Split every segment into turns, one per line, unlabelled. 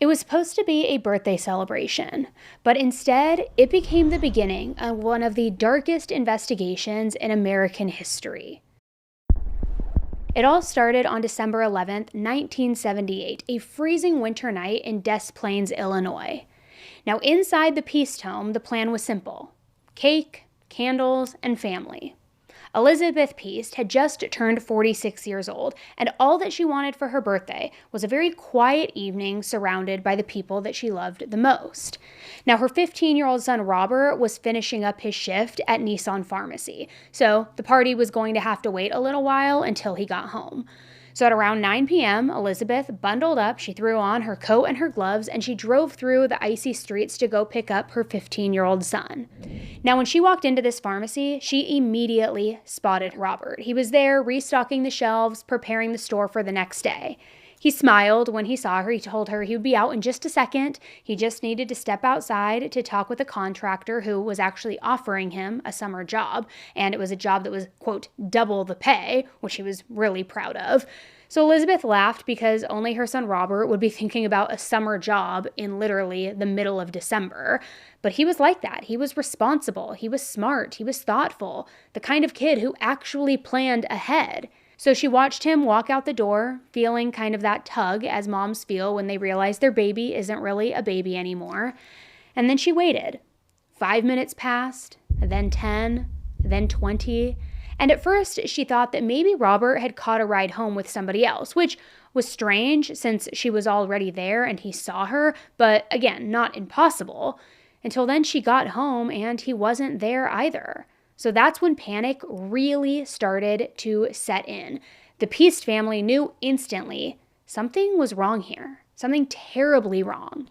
It was supposed to be a birthday celebration, but instead, it became the beginning of one of the darkest investigations in American history. It all started on December 11th, 1978, a freezing winter night in Des Plaines, Illinois. Now, inside the Peace home, the plan was simple: cake, candles, and family. Elizabeth Peace had just turned 46 years old, and all that she wanted for her birthday was a very quiet evening surrounded by the people that she loved the most. Now, her 15-year-old son Robert was finishing up his shift at Nissan Pharmacy, so the party was going to have to wait a little while until he got home. So at around 9 p.m., Elizabeth bundled up, she threw on her coat and her gloves, and she drove through the icy streets to go pick up her 15-year-old son. Now, when she walked into this pharmacy, she immediately spotted Robert. He was there restocking the shelves, preparing the store for the next day. He smiled when he saw her. He told her he would be out in just a second. He just needed to step outside to talk with a contractor who was actually offering him a summer job. And it was a job that was, quote, double the pay, which he was really proud of. So Elizabeth laughed because only her son Robert would be thinking about a summer job in literally the middle of December. But he was like that. He was responsible. He was smart. He was thoughtful. The kind of kid who actually planned ahead. So she watched him walk out the door, feeling kind of that tug as moms feel when they realize their baby isn't really a baby anymore. And then she waited. 5 minutes passed, then 10, then 20. And at first, she thought that maybe Robert had caught a ride home with somebody else, which was strange since she was already there and he saw her, but again, not impossible. Until then she got home and he wasn't there either. So that's when panic really started to set in. The Peace family knew instantly something was wrong here, something terribly wrong.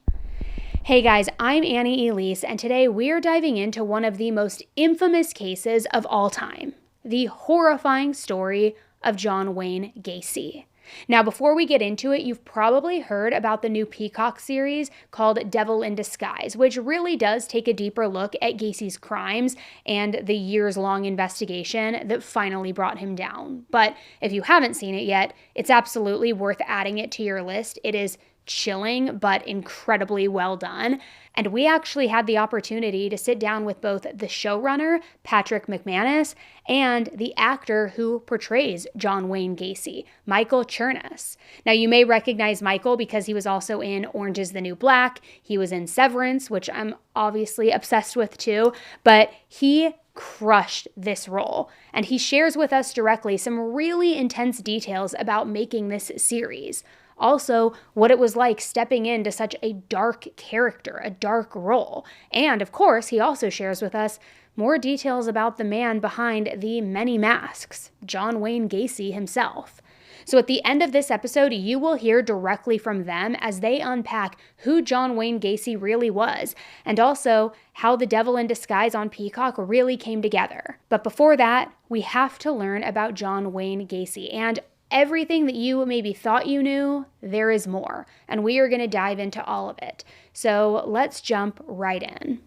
Hey guys, I'm Annie Elise, and today we're diving into one of the most infamous cases of all time, the horrifying story of John Wayne Gacy. Now, before we get into it, you've probably heard about the new Peacock series called Devil in Disguise, which really does take a deeper look at Gacy's crimes and the years-long investigation that finally brought him down. But if you haven't seen it yet, it's absolutely worth adding it to your list. It is chilling, but incredibly well done. And we actually had the opportunity to sit down with both the showrunner, Patrick McManus, and the actor who portrays John Wayne Gacy, Michael Chernus. Now, you may recognize Michael because he was also in Orange is the New Black. He was in Severance, which I'm obviously obsessed with too, but he crushed this role. And he shares with us directly some really intense details about making this series. Also, what it was like stepping into such a dark character, a dark role. And of course, he also shares with us more details about the man behind the many masks, John Wayne Gacy himself. So at the end of this episode, you will hear directly from them as they unpack who John Wayne Gacy really was, and also how The Devil in Disguise on Peacock really came together. But before that, we have to learn about John Wayne Gacy, and everything that you maybe thought you knew, there is more, and we are going to dive into all of it. So let's jump right in.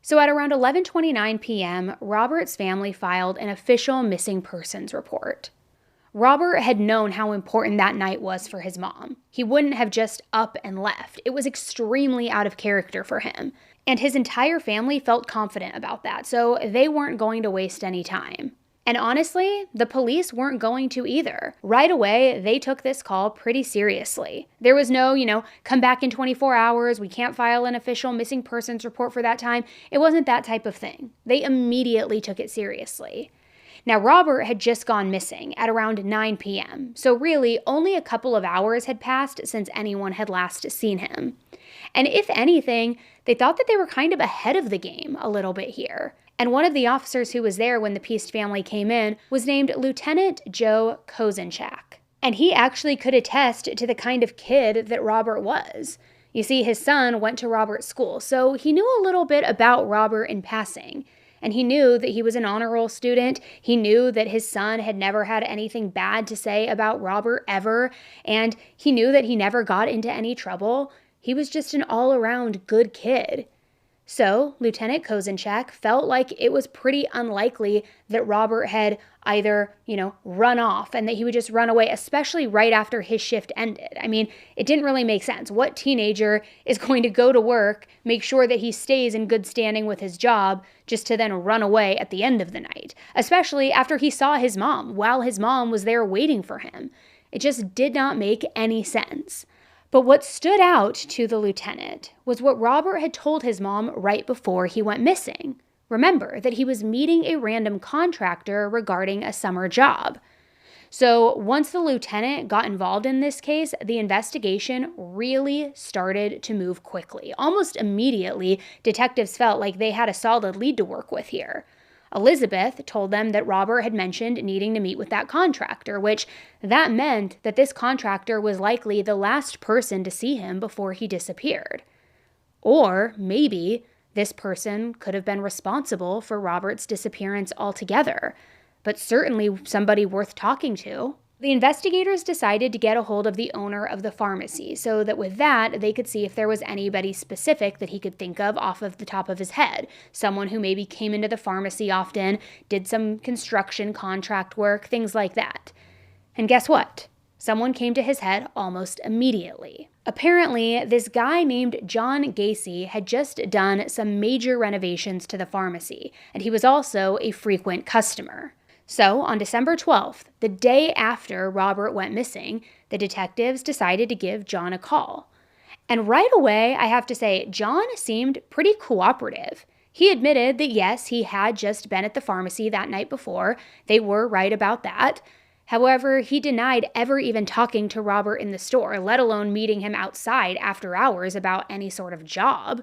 So at around 11:29 p.m., Robert's family filed an official missing persons report. Robert had known how important that night was for his mom. He wouldn't have just up and left. It was extremely out of character for him. And his entire family felt confident about that, so they weren't going to waste any time. And honestly, the police weren't going to either. Right away, they took this call pretty seriously. There was no, come back in 24 hours, we can't file an official missing persons report for that time. It wasn't that type of thing. They immediately took it seriously. Now, Robert had just gone missing at around 9 p.m., so really only a couple of hours had passed since anyone had last seen him. And if anything, they thought that they were kind of ahead of the game a little bit here. And one of the officers who was there when the Peace family came in was named Lieutenant Joe Kozenchak. And he actually could attest to the kind of kid that Robert was. You see, his son went to Robert's school, so he knew a little bit about Robert in passing. And he knew that he was an honor roll student. He knew that his son had never had anything bad to say about Robert ever. And he knew that he never got into any trouble. He was just an all-around good kid. So Lieutenant Kozenchak felt like it was pretty unlikely that Robert had either, run off and that he would just run away, especially right after his shift ended. I mean, it didn't really make sense. What teenager is going to go to work, make sure that he stays in good standing with his job, just to then run away at the end of the night, especially after he saw his mom while his mom was there waiting for him? It just did not make any sense. But what stood out to the lieutenant was what Robert had told his mom right before he went missing. Remember that he was meeting a random contractor regarding a summer job. So once the lieutenant got involved in this case, the investigation really started to move quickly. Almost immediately, detectives felt like they had a solid lead to work with here. Elizabeth told them that Robert had mentioned needing to meet with that contractor, which that meant that this contractor was likely the last person to see him before he disappeared. Or maybe this person could have been responsible for Robert's disappearance altogether, but certainly somebody worth talking to. The investigators decided to get a hold of the owner of the pharmacy so that with that, they could see if there was anybody specific that he could think of off of the top of his head. Someone who maybe came into the pharmacy often, did some construction contract work, things like that. And guess what? Someone came to his head almost immediately. Apparently, this guy named John Gacy had just done some major renovations to the pharmacy, and he was also a frequent customer. So, on December 12th, the day after Robert went missing, the detectives decided to give John a call. And right away, I have to say, John seemed pretty cooperative. He admitted that yes, he had just been at the pharmacy that night before. They were right about that. However, he denied ever even talking to Robert in the store, let alone meeting him outside after hours about any sort of job.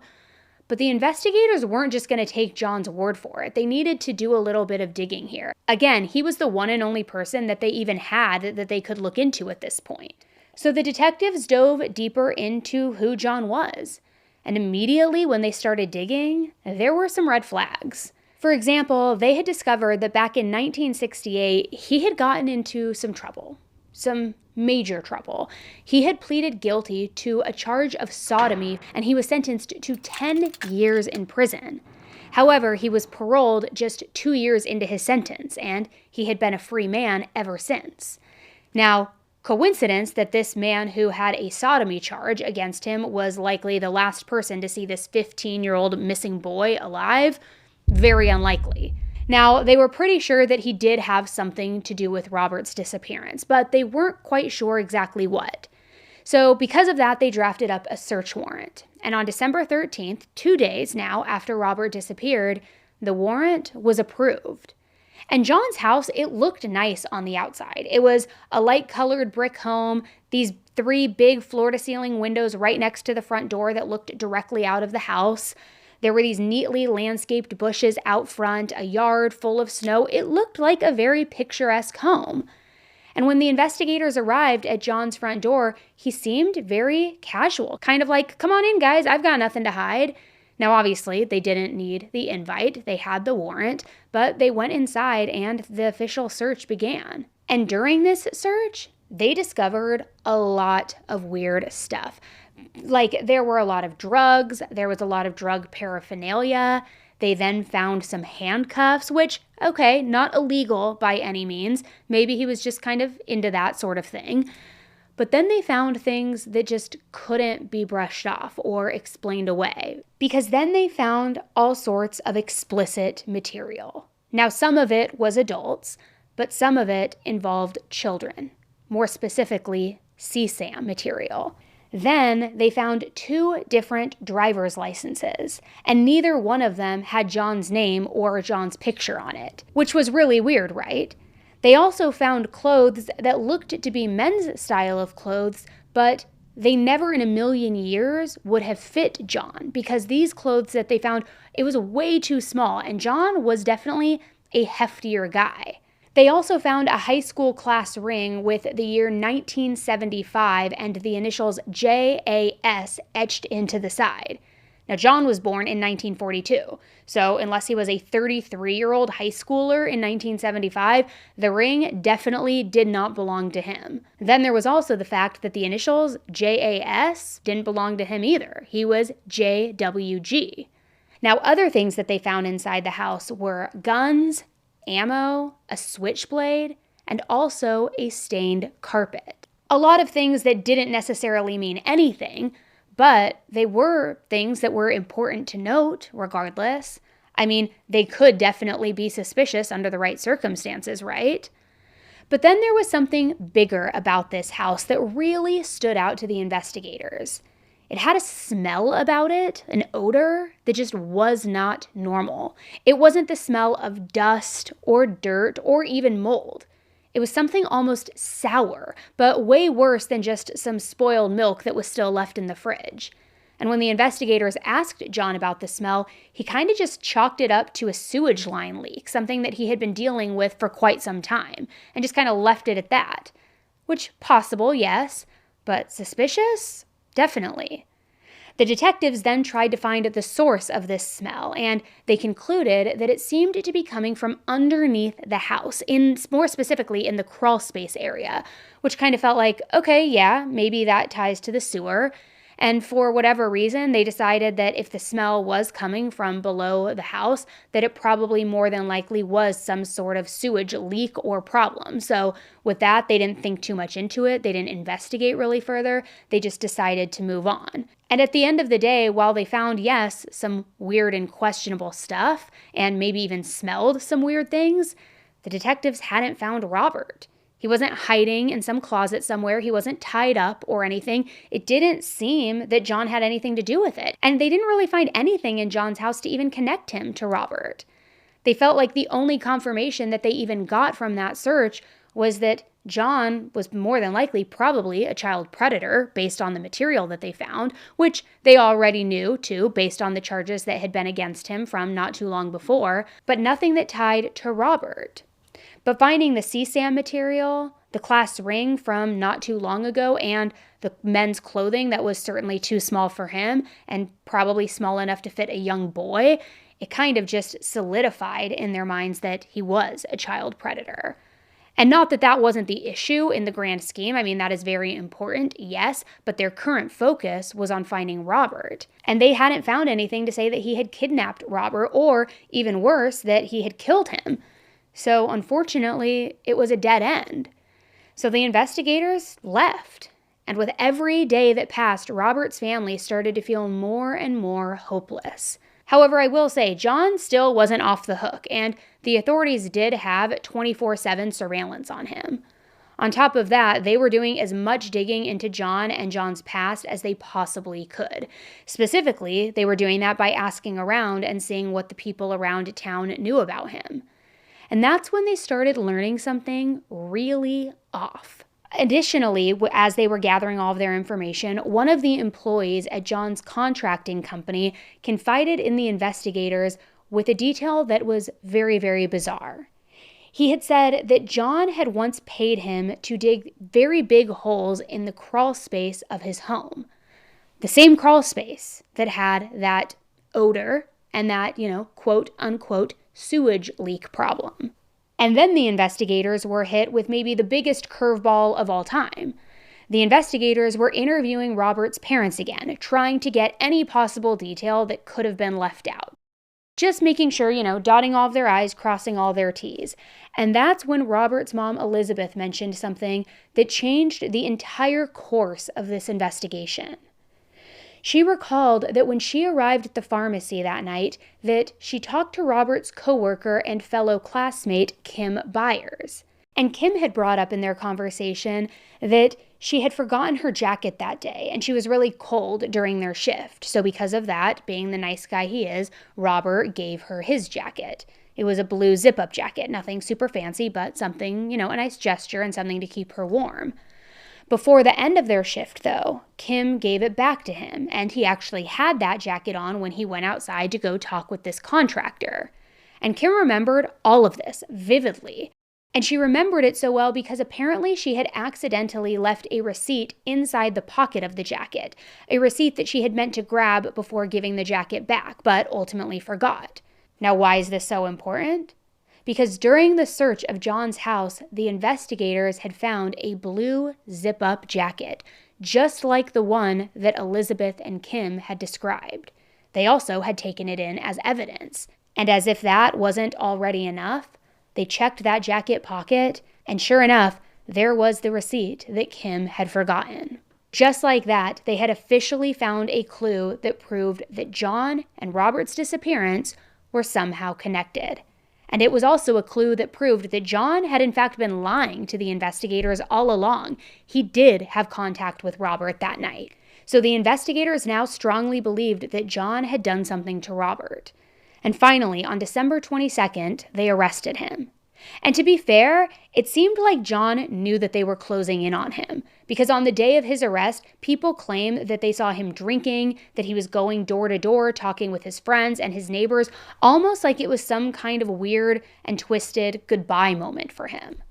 But the investigators weren't just going to take John's word for it. They needed to do a little bit of digging here. Again, he was the one and only person that they even had that they could look into at this point. So the detectives dove deeper into who John was. And immediately when they started digging, there were some red flags. For example, they had discovered that back in 1968, he had gotten into some trouble. Some major trouble. He had pleaded guilty to a charge of sodomy, and he was sentenced to 10 years in prison. However, he was paroled just 2 years into his sentence, and he had been a free man ever since. Now, coincidence that this man who had a sodomy charge against him was likely the last person to see this 15-year-old missing boy alive? Very unlikely. Now, they were pretty sure that he did have something to do with Robert's disappearance, but they weren't quite sure exactly what. So because of that, they drafted up a search warrant. And on December 13th, 2 days now after Robert disappeared, the warrant was approved. And John's house, it looked nice on the outside. It was a light-colored brick home, these 3 big floor-to-ceiling windows right next to the front door that looked directly out of the house. There were these neatly landscaped bushes out front, a yard full of snow. It looked like a very picturesque home. And when the investigators arrived at John's front door, he seemed very casual, kind of like, "Come on in, guys, I've got nothing to hide." Now, obviously, they didn't need the invite. They had the warrant, but they went inside and the official search began. And during this search, they discovered a lot of weird stuff. Like, there were a lot of drugs, there was a lot of drug paraphernalia. They then found some handcuffs, which, okay, not illegal by any means. Maybe he was just kind of into that sort of thing. But then they found things that just couldn't be brushed off or explained away, because then they found all sorts of explicit material. Now, some of it was adults, but some of it involved children, more specifically, CSAM material. Then they found 2 different driver's licenses, and neither one of them had John's name or John's picture on it, which was really weird, right? They also found clothes that looked to be men's style of clothes, but they never in a million years would have fit John, because these clothes that they found, it was way too small, and John was definitely a heftier guy. They also found a high school class ring with the year 1975 and the initials JAS etched into the side. Now, John was born in 1942, so unless he was a 33-year-old high schooler in 1975, the ring definitely did not belong to him. Then there was also the fact that the initials JAS didn't belong to him either. He was JWG. Now, other things that they found inside the house were guns, ammo, a switchblade, and also a stained carpet. A lot of things that didn't necessarily mean anything, but they were things that were important to note regardless. I mean, they could definitely be suspicious under the right circumstances, right? But then there was something bigger about this house that really stood out to the investigators. It had a smell about it, an odor that just was not normal. It wasn't the smell of dust or dirt or even mold. It was something almost sour, but way worse than just some spoiled milk that was still left in the fridge. And when the investigators asked John about the smell, he kind of just chalked it up to a sewage line leak, something that he had been dealing with for quite some time, and just kind of left it at that. Which, possible, yes, but suspicious? Definitely. The detectives then tried to find the source of this smell, and they concluded that it seemed to be coming from underneath the house, more specifically in the crawl space area, which kind of felt like, okay, yeah, maybe that ties to the sewer. And for whatever reason, they decided that if the smell was coming from below the house, that it probably more than likely was some sort of sewage leak or problem. So with that, they didn't think too much into it. They didn't investigate really further. They just decided to move on. And at the end of the day, while they found, yes, some weird and questionable stuff, and maybe even smelled some weird things, the detectives hadn't found Robert. He wasn't hiding in some closet somewhere. He wasn't tied up or anything. It didn't seem that John had anything to do with it. And they didn't really find anything in John's house to even connect him to Robert. They felt like the only confirmation that they even got from that search was that John was more than likely probably a child predator based on the material that they found, which they already knew too, based on the charges that had been against him from not too long before, but nothing that tied to Robert. But finding the CSAM material, the class ring from not too long ago, and the men's clothing that was certainly too small for him and probably small enough to fit a young boy, it kind of just solidified in their minds that he was a child predator. And not that that wasn't the issue in the grand scheme. I mean, that is very important, yes, but their current focus was on finding Robert. And they hadn't found anything to say that he had kidnapped Robert, or even worse, that he had killed him. So unfortunately, it was a dead end. So the investigators left. And with every day that passed, Robert's family started to feel more and more hopeless. However, I will say, John still wasn't off the hook, and the authorities did have 24/7 surveillance on him. On top of that, they were doing as much digging into John and John's past as they possibly could. Specifically, they were doing that by asking around and seeing what the people around town knew about him. And that's when they started learning something really off. Additionally, as they were gathering all of their information, one of the employees at John's contracting company confided in the investigators with a detail that was very, very bizarre. He had said that John had once paid him to dig very big holes in the crawl space of his home. The same crawl space that had that odor and that, quote unquote, sewage leak problem. And then the investigators were hit with maybe the biggest curveball of all time. The investigators were interviewing Robert's parents again, trying to get any possible detail that could have been left out. Just making sure, dotting all of their I's, crossing all their T's. And that's when Robert's mom, Elizabeth, mentioned something that changed the entire course of this investigation. She recalled that when she arrived at the pharmacy that night, that she talked to Robert's coworker and fellow classmate, Kim Byers. And Kim had brought up in their conversation that she had forgotten her jacket that day, and she was really cold during their shift. So because of that, being the nice guy he is, Robert gave her his jacket. It was a blue zip-up jacket, nothing super fancy, but something, a nice gesture and something to keep her warm. Before the end of their shift, though, Kim gave it back to him, and he actually had that jacket on when he went outside to go talk with this contractor. And Kim remembered all of this vividly. And she remembered it so well because apparently she had accidentally left a receipt inside the pocket of the jacket, a receipt that she had meant to grab before giving the jacket back, but ultimately forgot. Now, why is this so important? Because during the search of John's house, the investigators had found a blue zip-up jacket, just like the one that Elizabeth and Kim had described. They also had taken it in as evidence. And as if that wasn't already enough, they checked that jacket pocket, and sure enough, there was the receipt that Kim had forgotten. Just like that, they had officially found a clue that proved that John and Robert's disappearance were somehow connected. And it was also a clue that proved that John had in fact been lying to the investigators all along. He did have contact with Robert that night. So the investigators now strongly believed that John had done something to Robert. And finally, on December 22nd, they arrested him. And to be fair, it seemed like John knew that they were closing in on him, because on the day of his arrest, people claim that they saw him drinking, that he was going door to door talking with his friends and his neighbors, almost like it was some kind of weird and twisted goodbye moment for him.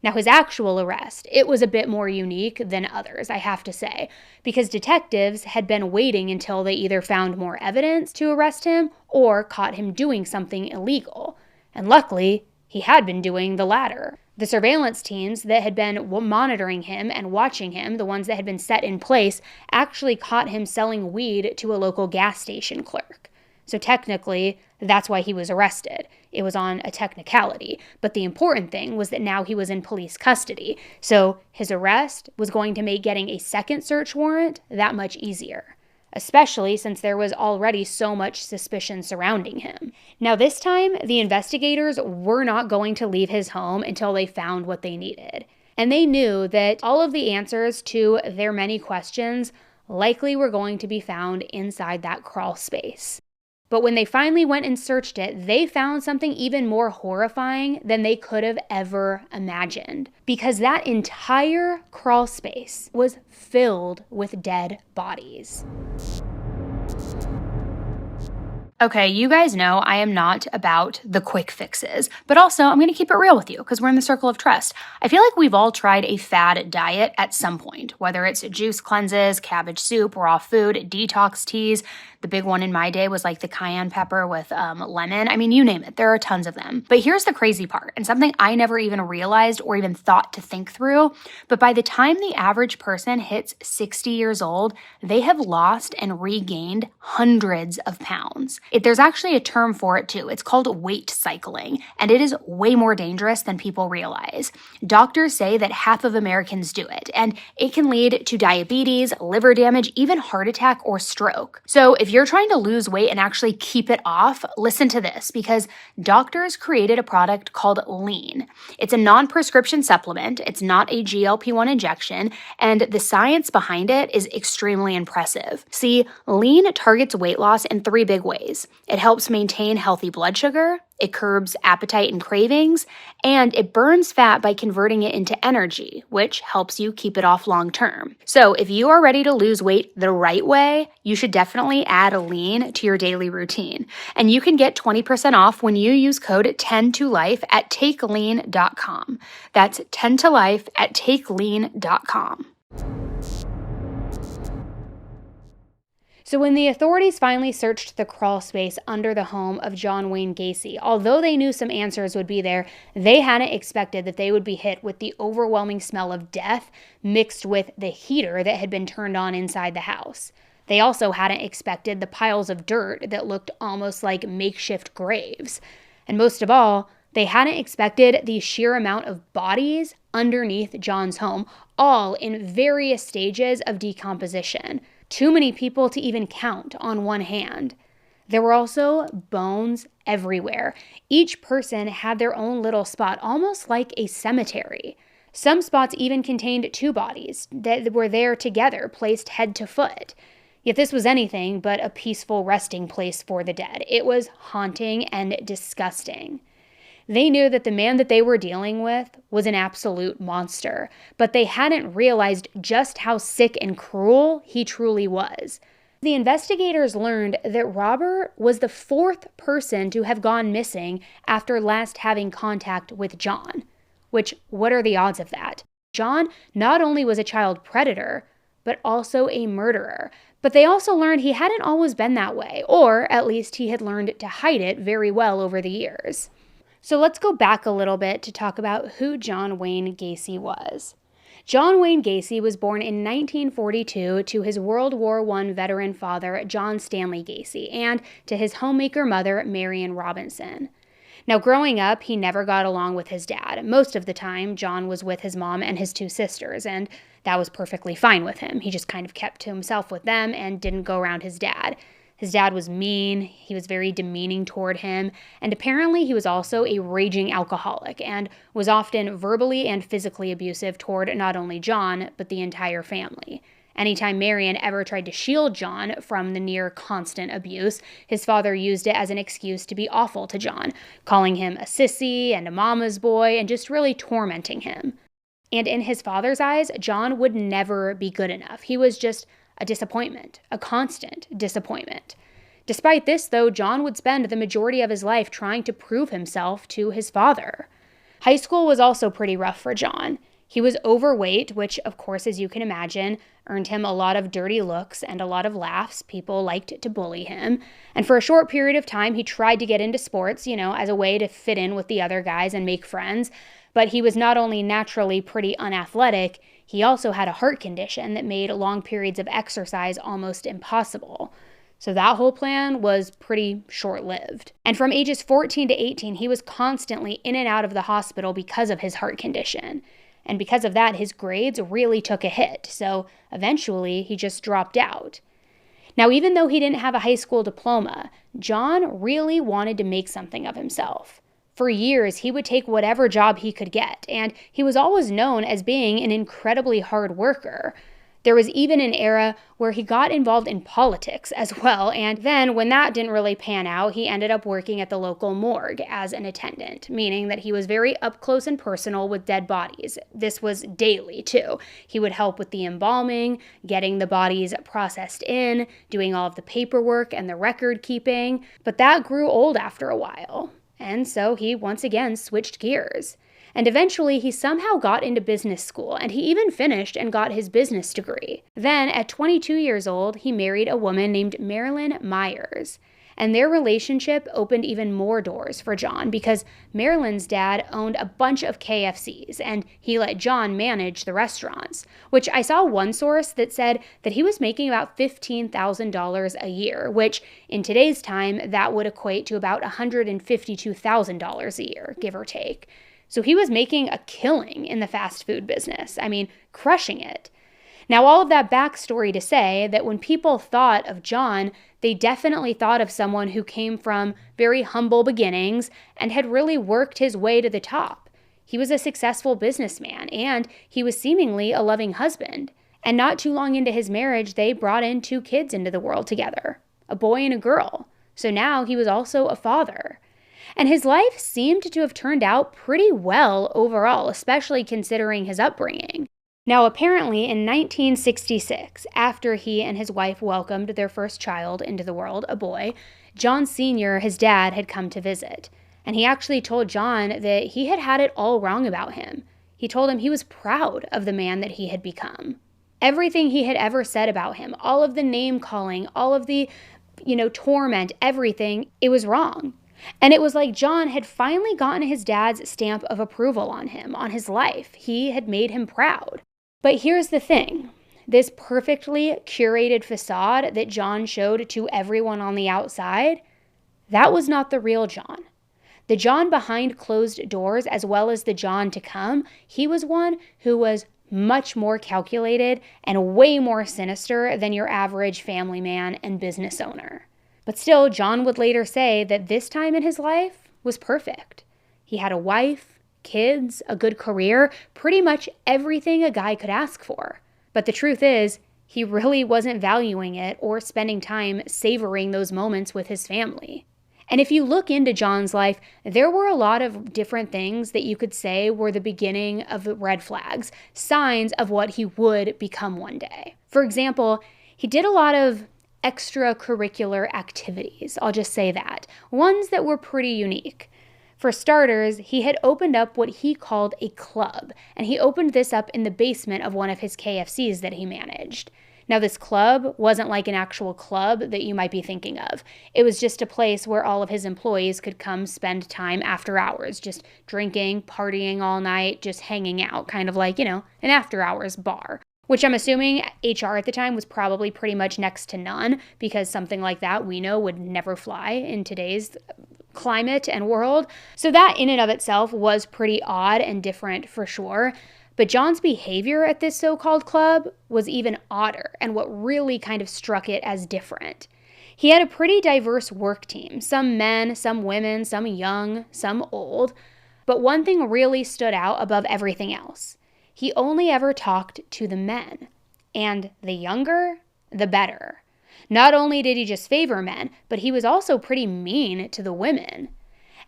Now, his actual arrest, it was a bit more unique than others, I have to say, because detectives had been waiting until they either found more evidence to arrest him or caught him doing something illegal. And luckily, he had been doing the latter. The surveillance teams that had been monitoring him and watching him, the ones that had been set in place, actually caught him selling weed to a local gas station clerk. So technically, that's why he was arrested. It was on a technicality. But the important thing was that now he was in police custody. So his arrest was going to make getting a second search warrant that much easier, especially since there was already so much suspicion surrounding him. Now this time, the investigators were not going to leave his home until they found what they needed. And they knew that all of the answers to their many questions likely were going to be found inside that crawl space. But when they finally went and searched it, they found something even more horrifying than they could have ever imagined. Because that entire crawl space was filled with dead bodies. Okay, you guys know I am not about the quick fixes, but also I'm going to keep it real with you because we're in the circle of trust. I feel like we've all tried a fad diet at some point, whether it's juice cleanses, cabbage soup, raw food, detox teas. The big one in my day was like the cayenne pepper with lemon. I mean, you name it. There are tons of them. But here's the crazy part, and something I never even realized or even thought to think through. But by the time the average person hits 60 years old, they have lost and regained hundreds of pounds. There's actually a term for it too. It's called weight cycling, and it is way more dangerous than people realize. Doctors say that half of Americans do it, and it can lead to diabetes, liver damage, even heart attack or stroke. So if you're trying to lose weight and actually keep it off, listen to this, because doctors created a product called Lean. It's a non-prescription supplement. It's not a GLP-1 injection, and the science behind it is extremely impressive. See, Lean targets weight loss in 3 big ways. It helps maintain healthy blood sugar, it curbs appetite and cravings, and it burns fat by converting it into energy, which helps you keep it off long term. So if you are ready to lose weight the right way, you should definitely add Lean to your daily routine. And you can get 20% off when you use code 10tolife at takelean.com. That's 10tolife at takelean.com. So when the authorities finally searched the crawl space under the home of John Wayne Gacy, although they knew some answers would be there, they hadn't expected that they would be hit with the overwhelming smell of death mixed with the heater that had been turned on inside the house. They also hadn't expected the piles of dirt that looked almost like makeshift graves. And most of all, they hadn't expected the sheer amount of bodies underneath John's home, all in various stages of decomposition. Too many people to even count on one hand. There were also bones everywhere. Each person had their own little spot, almost like a cemetery. Some spots even contained 2 bodies that were there together, placed head to foot. Yet this was anything but a peaceful resting place for the dead. It was haunting and disgusting. They knew that the man that they were dealing with was an absolute monster, but they hadn't realized just how sick and cruel he truly was. The investigators learned that Robert was the 4th person to have gone missing after last having contact with John. Which, what are the odds of that? John not only was a child predator, but also a murderer. But they also learned he hadn't always been that way, or at least he had learned to hide it very well over the years. So let's go back a little bit to talk about who John Wayne Gacy was. John Wayne Gacy was born in 1942 to his World War I veteran father, John Stanley Gacy, and to his homemaker mother, Marion Robinson. Now, growing up, he never got along with his dad. Most of the time, John was with his mom and his two sisters, and that was perfectly fine with him. He just kind of kept to himself with them and didn't go around his dad. His dad was mean, he was very demeaning toward him, and apparently he was also a raging alcoholic and was often verbally and physically abusive toward not only John, but the entire family. Anytime Marion ever tried to shield John from the near constant abuse, his father used it as an excuse to be awful to John, calling him a sissy and a mama's boy and just really tormenting him. And in his father's eyes, John would never be good enough. He was just a disappointment, a constant disappointment. Despite this, though, John would spend the majority of his life trying to prove himself to his father. High school was also pretty rough for John. He was overweight, which, of course, as you can imagine, earned him a lot of dirty looks and a lot of laughs. People liked to bully him. And for a short period of time, he tried to get into sports, as a way to fit in with the other guys and make friends. But he was not only naturally pretty unathletic, he also had a heart condition that made long periods of exercise almost impossible. So that whole plan was pretty short-lived. And from ages 14 to 18, he was constantly in and out of the hospital because of his heart condition. And because of that, his grades really took a hit. So eventually, he just dropped out. Now, even though he didn't have a high school diploma, John really wanted to make something of himself. For years, he would take whatever job he could get, and he was always known as being an incredibly hard worker. There was even an era where he got involved in politics as well, and then when that didn't really pan out, he ended up working at the local morgue as an attendant, meaning that he was very up close and personal with dead bodies. This was daily, too. He would help with the embalming, getting the bodies processed in, doing all of the paperwork and the record keeping, but that grew old after a while. And so he once again switched gears. And eventually he somehow got into business school, and he even finished and got his business degree. Then at 22 years old, he married a woman named Marilyn Myers. And their relationship opened even more doors for John because Marilyn's dad owned a bunch of KFCs and he let John manage the restaurants, which I saw one source that said that he was making about $15,000 a year, which in today's time, that would equate to about $152,000 a year, give or take. So he was making a killing in the fast food business. I mean, crushing it. Now, all of that backstory to say that when people thought of John, they definitely thought of someone who came from very humble beginnings and had really worked his way to the top. He was a successful businessman, and he was seemingly a loving husband. And not too long into his marriage, they brought in 2 kids into the world together, a boy and a girl. So now he was also a father. And his life seemed to have turned out pretty well overall, especially considering his upbringing. Now, apparently in 1966, after he and his wife welcomed their first child into the world, a boy, John Sr., his dad, had come to visit. And he actually told John that he had had it all wrong about him. He told him he was proud of the man that he had become. Everything he had ever said about him, all of the name calling, all of the, torment, everything, it was wrong. And it was like John had finally gotten his dad's stamp of approval on him, on his life. He had made him proud. But here's the thing. This perfectly curated facade that John showed to everyone on the outside, that was not the real John. The John behind closed doors, as well as the John to come, he was one who was much more calculated and way more sinister than your average family man and business owner. But still, John would later say that this time in his life was perfect. He had a wife, kids, a good career, pretty much everything a guy could ask for. But the truth is, he really wasn't valuing it or spending time savoring those moments with his family. And if you look into John's life, there were a lot of different things that you could say were the beginning of red flags, signs of what he would become one day. For example, he did a lot of extracurricular activities, I'll just say that, ones that were pretty unique. For starters, he had opened up what he called a club, and he opened this up in the basement of one of his KFCs that he managed. Now, this club wasn't like an actual club that you might be thinking of. It was just a place where all of his employees could come spend time after hours, just drinking, partying all night, just hanging out, kind of like, an after hours bar. Which I'm assuming HR at the time was probably pretty much next to none, because something like that we know would never fly in today's climate and world. So that in and of itself was pretty odd and different for sure. But John's behavior at this so-called club was even odder, and what really kind of struck it as different. He had a pretty diverse work team, some men, some women, some young, some old. But one thing really stood out above everything else. He only ever talked to the men, and the younger, the better. Not only did he just favor men, but he was also pretty mean to the women.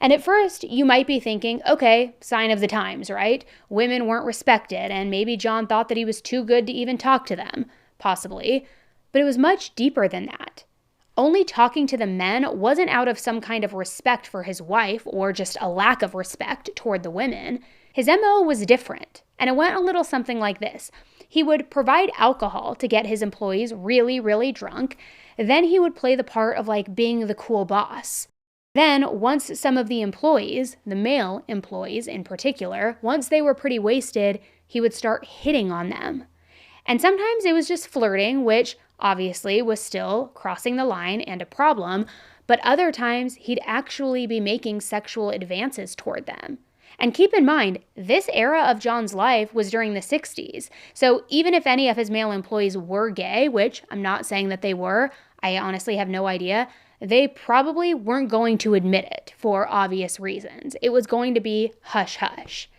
And at first, you might be thinking, okay, sign of the times, right? Women weren't respected, and maybe John thought that he was too good to even talk to them, possibly. But it was much deeper than that. Only talking to the men wasn't out of some kind of respect for his wife or just a lack of respect toward the women. His MO was different, and it went a little something like this. He would provide alcohol to get his employees really, really drunk. Then he would play the part of like being the cool boss. Then, once some of the employees, the male employees in particular, once they were pretty wasted, he would start hitting on them. And sometimes it was just flirting, which obviously was still crossing the line and a problem, but other times he'd actually be making sexual advances toward them. And keep in mind, this era of John's life was during the 60s, so even if any of his male employees were gay, which I'm not saying that they were, I honestly have no idea, they probably weren't going to admit it for obvious reasons. It was going to be hush-hush.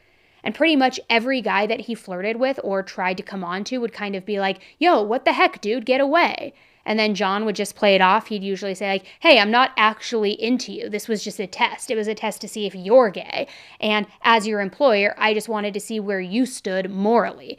And pretty much every guy that he flirted with or tried to come on to would kind of be like, yo, what the heck, dude, get away. And then John would just play it off. He'd usually say like, hey, I'm not actually into you. This was just a test. It was a test to see if you're gay. And as your employer, I just wanted to see where you stood morally.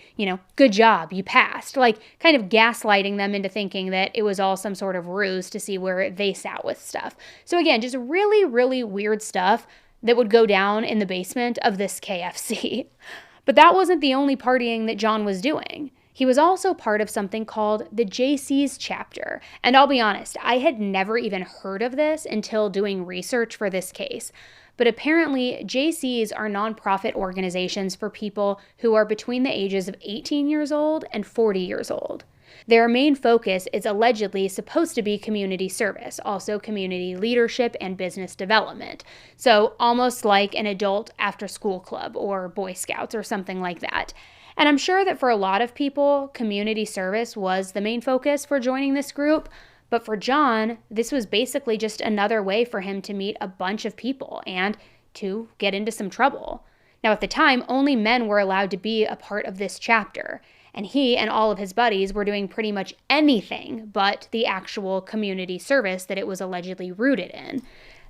Good job, you passed. Like kind of gaslighting them into thinking that it was all some sort of ruse to see where they sat with stuff. So again, just really, really weird stuff that would go down in the basement of this KFC. But that wasn't the only partying that John was doing. He was also part of something called the JC's chapter. And I'll be honest, I had never even heard of this until doing research for this case. But apparently, JCs are nonprofit organizations for people who are between the ages of 18 years old and 40 years old. Their main focus is allegedly supposed to be community service, also community leadership and business development. So almost like an adult after-school club or Boy Scouts or something like that. And I'm sure that for a lot of people, community service was the main focus for joining this group. But for John, this was basically just another way for him to meet a bunch of people and to get into some trouble. Now, at the time, only men were allowed to be a part of this chapter. And he and all of his buddies were doing pretty much anything but the actual community service that it was allegedly rooted in.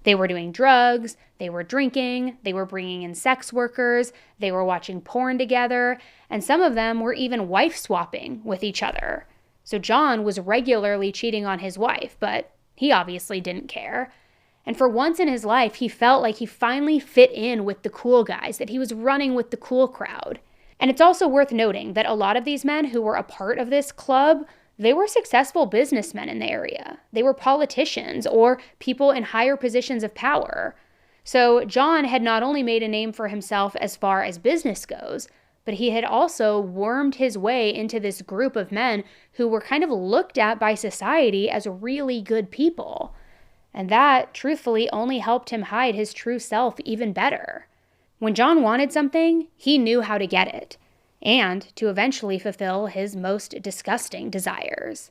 They were doing drugs, they were drinking, they were bringing in sex workers, they were watching porn together, and some of them were even wife swapping with each other. So John was regularly cheating on his wife, but he obviously didn't care. And for once in his life, he felt like he finally fit in with the cool guys, that he was running with the cool crowd. And it's also worth noting that a lot of these men who were a part of this club, they were successful businessmen in the area. They were politicians or people in higher positions of power. So John had not only made a name for himself as far as business goes, but he had also wormed his way into this group of men who were kind of looked at by society as really good people. And that, truthfully, only helped him hide his true self even better. When John wanted something, he knew how to get it, and to eventually fulfill his most disgusting desires.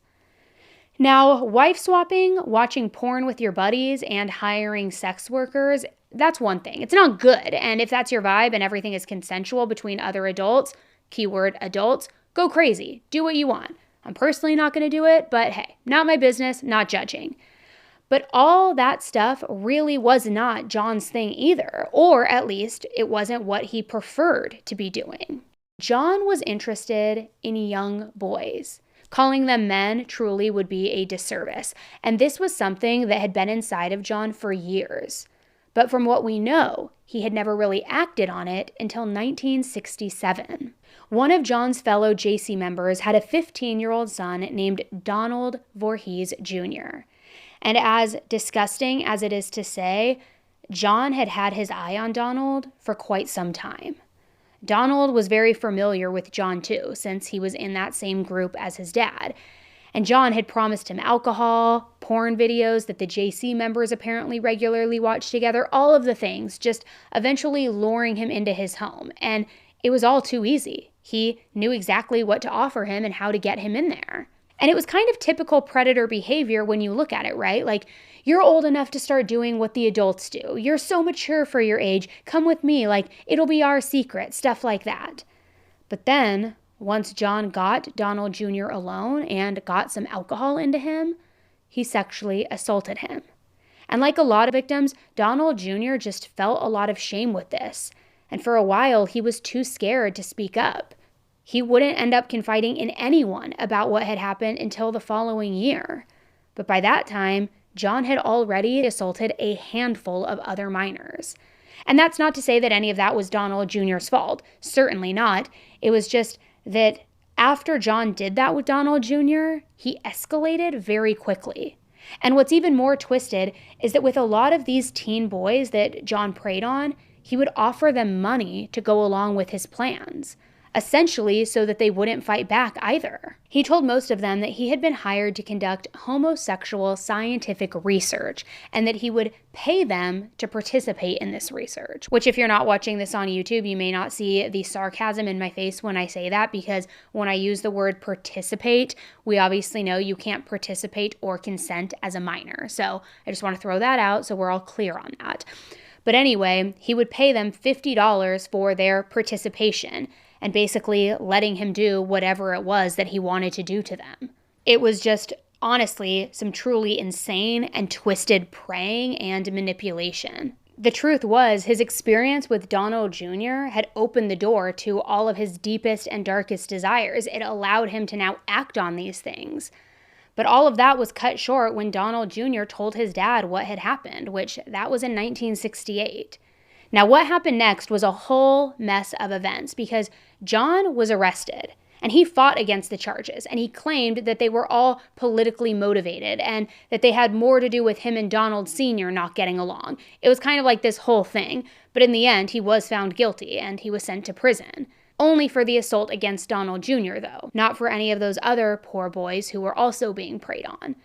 Now, wife swapping, watching porn with your buddies, and hiring sex workers, that's one thing. It's not good, and if that's your vibe and everything is consensual between other adults, keyword adults, go crazy. Do what you want. I'm personally not going to do it, but hey, not my business, not judging. But all that stuff really was not John's thing either, or at least it wasn't what he preferred to be doing. John was interested in young boys. Calling them men truly would be a disservice, and this was something that had been inside of John for years. But from what we know, he had never really acted on it until 1967. One of John's fellow Gacy members had a 15-year-old son named Donald Voorhees Jr. And as disgusting as it is to say, John had had his eye on Donald for quite some time. Donald was very familiar with John too, since he was in that same group as his dad. And John had promised him alcohol, porn videos that the Gacy members apparently regularly watched together, all of the things, just eventually luring him into his home. And it was all too easy. He knew exactly what to offer him and how to get him in there. And it was kind of typical predator behavior when you look at it, right? Like, you're old enough to start doing what the adults do. You're so mature for your age. Come with me. Like, it'll be our secret. Stuff like that. But then, once John got Donald Jr. alone and got some alcohol into him, he sexually assaulted him. And like a lot of victims, Donald Jr. just felt a lot of shame with this. And for a while, he was too scared to speak up. He wouldn't end up confiding in anyone about what had happened until the following year. But by that time, John had already assaulted a handful of other minors. And that's not to say that any of that was Donald Jr.'s fault. Certainly not. It was just that after John did that with Donald Jr., he escalated very quickly. And what's even more twisted is that with a lot of these teen boys that John preyed on, he would offer them money to go along with his plans, essentially so that they wouldn't fight back either. He told most of them that he had been hired to conduct homosexual scientific research and that he would pay them to participate in this research, which if you're not watching this on YouTube, you may not see the sarcasm in my face when I say that, because when I use the word participate, we obviously know you can't participate or consent as a minor. So I just want to throw that out so we're all clear on that. But anyway, he would pay them $50 for their participation and basically letting him do whatever it was that he wanted to do to them. It was just, honestly, some truly insane and twisted preying and manipulation. The truth was, his experience with Donald Jr. had opened the door to all of his deepest and darkest desires. It allowed him to now act on these things. But all of that was cut short when Donald Jr. told his dad what had happened, which that was in 1968. Now, what happened next was a whole mess of events because John was arrested and he fought against the charges and he claimed that they were all politically motivated and that they had more to do with him and Donald Sr. not getting along. It was kind of like this whole thing, but in the end, he was found guilty and he was sent to prison. Only for the assault against Donald Jr., though, not for any of those other poor boys who were also being preyed on.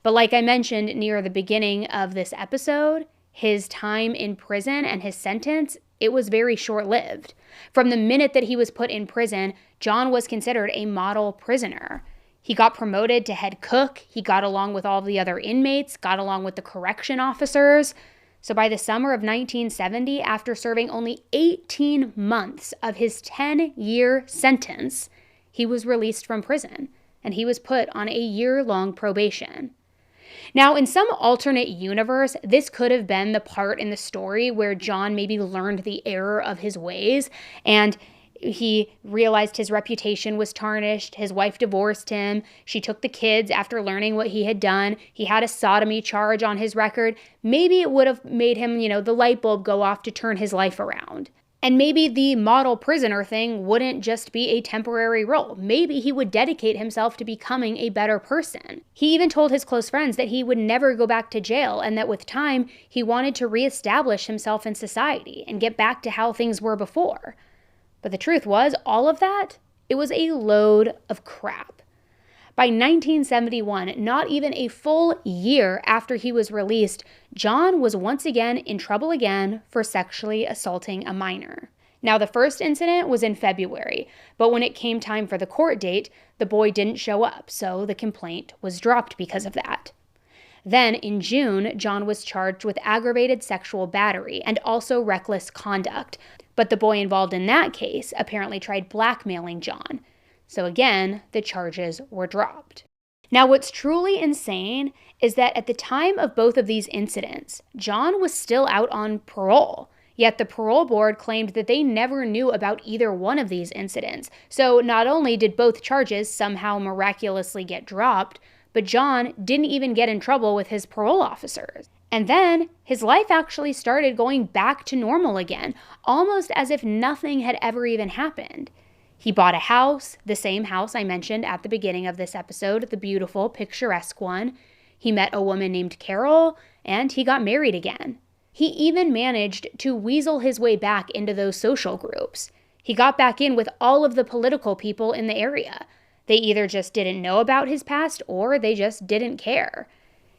But like I mentioned near the beginning of this episode, his time in prison and his sentence, it was very short-lived. From the minute that he was put in prison, John was considered a model prisoner. He got promoted to head cook, he got along with all the other inmates, got along with the correction officers. So by the summer of 1970, after serving only 18 months of his 10-year sentence, he was released from prison, and he was put on a year-long probation. Now, in some alternate universe, this could have been the part in the story where John maybe learned the error of his ways, and he realized his reputation was tarnished. His wife divorced him. She took the kids after learning what he had done. He had a sodomy charge on his record. Maybe it would have made him, the light bulb go off to turn his life around. And maybe the model prisoner thing wouldn't just be a temporary role. Maybe he would dedicate himself to becoming a better person. He even told his close friends that he would never go back to jail and that with time, he wanted to reestablish himself in society and get back to how things were before. But the truth was, all of that, it was a load of crap. By 1971, not even a full year after he was released, John was once again in trouble again for sexually assaulting a minor. Now, the first incident was in February, but when it came time for the court date, the boy didn't show up, so the complaint was dropped because of that. Then, in June, John was charged with aggravated sexual battery and also reckless conduct, but the boy involved in that case apparently tried blackmailing John. So again, the charges were dropped. Now, what's truly insane is that at the time of both of these incidents, John was still out on parole. Yet the parole board claimed that they never knew about either one of these incidents. So not only did both charges somehow miraculously get dropped, but John didn't even get in trouble with his parole officers. And then his life actually started going back to normal again, almost as if nothing had ever even happened. He bought a house, the same house I mentioned at the beginning of this episode, the beautiful, picturesque one. He met a woman named Carol, and he got married again. He even managed to weasel his way back into those social groups. He got back in with all of the political people in the area. They either just didn't know about his past or they just didn't care.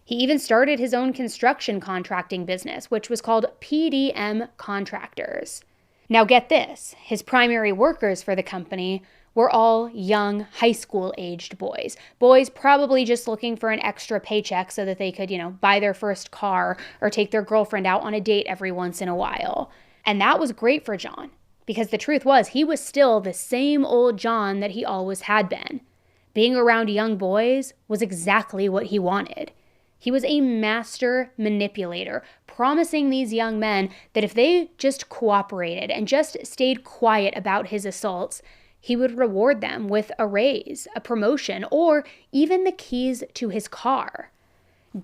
He even started his own construction contracting business, which was called PDM Contractors. Now get this, his primary workers for the company were all young, high school-aged boys. Boys probably just looking for an extra paycheck so that they could, buy their first car or take their girlfriend out on a date every once in a while. And that was great for John, because the truth was he was still the same old John that he always had been. Being around young boys was exactly what he wanted. He was a master manipulator, promising these young men that if they just cooperated and just stayed quiet about his assaults, he would reward them with a raise, a promotion, or even the keys to his car.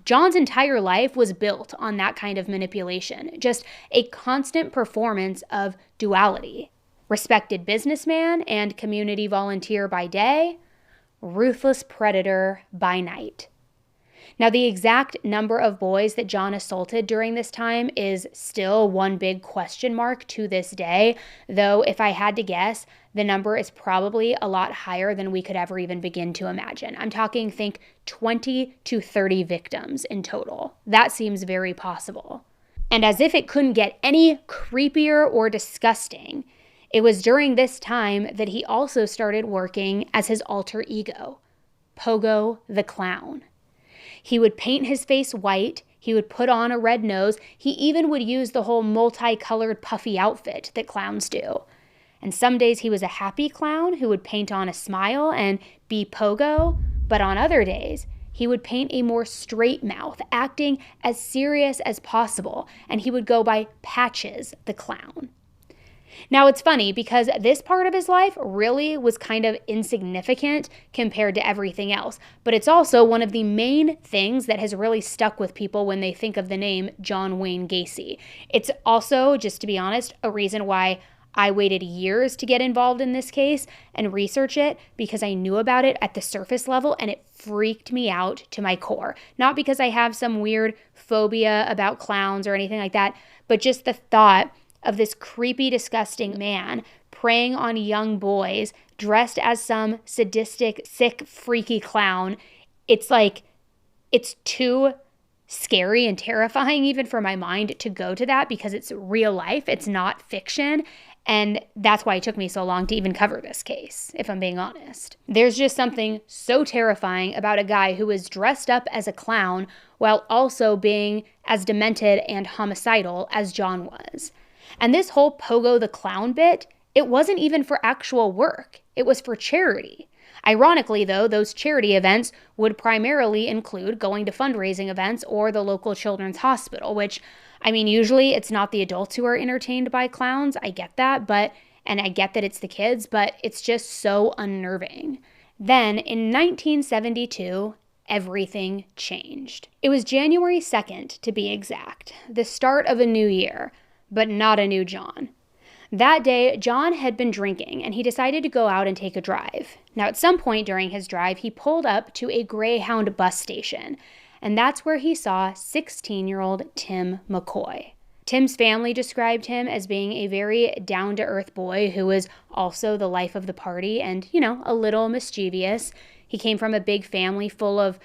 John's entire life was built on that kind of manipulation, just a constant performance of duality. Respected businessman and community volunteer by day, ruthless predator by night. Now, the exact number of boys that John assaulted during this time is still one big question mark to this day, though if I had to guess, the number is probably a lot higher than we could ever even begin to imagine. I'm talking, think 20 to 30 victims in total. That seems very possible. And as if it couldn't get any creepier or disgusting, it was during this time that he also started working as his alter ego, Pogo the Clown. He would paint his face white, he would put on a red nose, he even would use the whole multicolored puffy outfit that clowns do. And some days he was a happy clown who would paint on a smile and be Pogo, but on other days he would paint a more straight mouth, acting as serious as possible, and he would go by Patches the Clown. Now, it's funny because this part of his life really was kind of insignificant compared to everything else, but it's also one of the main things that has really stuck with people when they think of the name John Wayne Gacy. It's also, just to be honest, a reason why I waited years to get involved in this case and research it, because I knew about it at the surface level and it freaked me out to my core. Not because I have some weird phobia about clowns or anything like that, but just the thought of this creepy, disgusting man preying on young boys dressed as some sadistic, sick, freaky clown. It's too scary and terrifying even for my mind to go to that, because it's real life. It's not fiction. And that's why it took me so long to even cover this case, if I'm being honest. There's just something so terrifying about a guy who is dressed up as a clown while also being as demented and homicidal as John was. And this whole Pogo the Clown bit, it wasn't even for actual work. It was for charity. Ironically, though, those charity events would primarily include going to fundraising events or the local children's hospital, which, usually it's not the adults who are entertained by clowns. I get that, and I get that it's the kids, but it's just so unnerving. Then, in 1972, everything changed. It was January 2nd, to be exact, the start of a new year, but not a new John. That day, John had been drinking, and he decided to go out and take a drive. Now, at some point during his drive, he pulled up to a Greyhound bus station, and that's where he saw 16-year-old Tim McCoy. Tim's family described him as being a very down-to-earth boy who was also the life of the party and, a little mischievous. He came from a big family full of,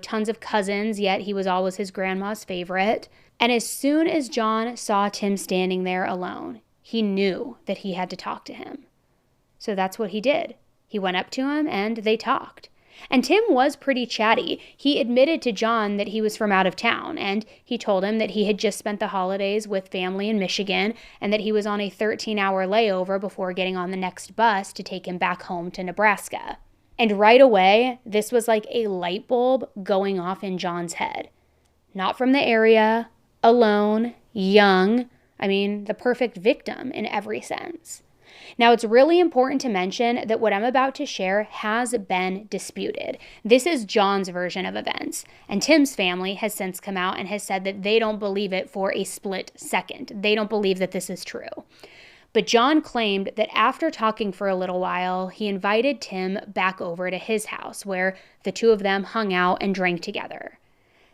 tons of cousins, yet he was always his grandma's favorite. And as soon as John saw Tim standing there alone, he knew that he had to talk to him. So that's what he did. He went up to him and they talked. And Tim was pretty chatty. He admitted to John that he was from out of town, and he told him that he had just spent the holidays with family in Michigan and that he was on a 13-hour layover before getting on the next bus to take him back home to Nebraska. And right away, this was like a light bulb going off in John's head. Not from the area, alone, young, the perfect victim in every sense. Now, it's really important to mention that what I'm about to share has been disputed. This is John's version of events, and Tim's family has since come out and has said that they don't believe it for a split second. They don't believe that this is true. But John claimed that after talking for a little while, he invited Tim back over to his house, where the two of them hung out and drank together.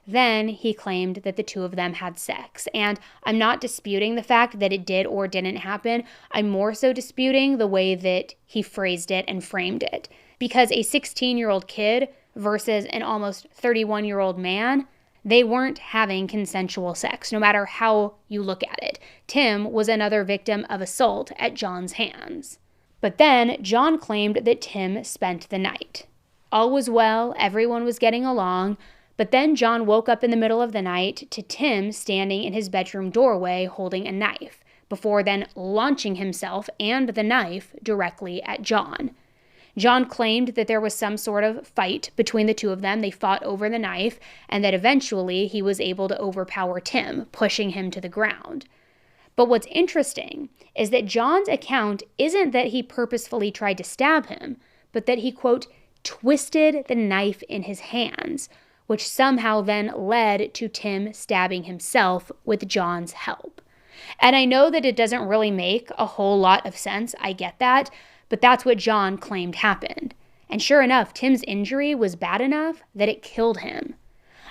Then he claimed that the two of them had sex. And I'm not disputing the fact that it did or didn't happen. I'm more so disputing the way that he phrased it and framed it. Because a 16-year-old kid versus an almost 31-year-old man, they weren't having consensual sex, no matter how you look at it. Tim was another victim of assault at John's hands. But then John claimed that Tim spent the night. All was well, everyone was getting along. But then John woke up in the middle of the night to Tim standing in his bedroom doorway holding a knife, before then launching himself and the knife directly at John. John claimed that there was some sort of fight between the two of them. They fought over the knife, and that eventually he was able to overpower Tim, pushing him to the ground. But what's interesting is that John's account isn't that he purposefully tried to stab him, but that he, quote, twisted the knife in his hands, which somehow then led to Tim stabbing himself with John's help. And I know that it doesn't really make a whole lot of sense, I get that, but that's what John claimed happened. And sure enough, Tim's injury was bad enough that it killed him.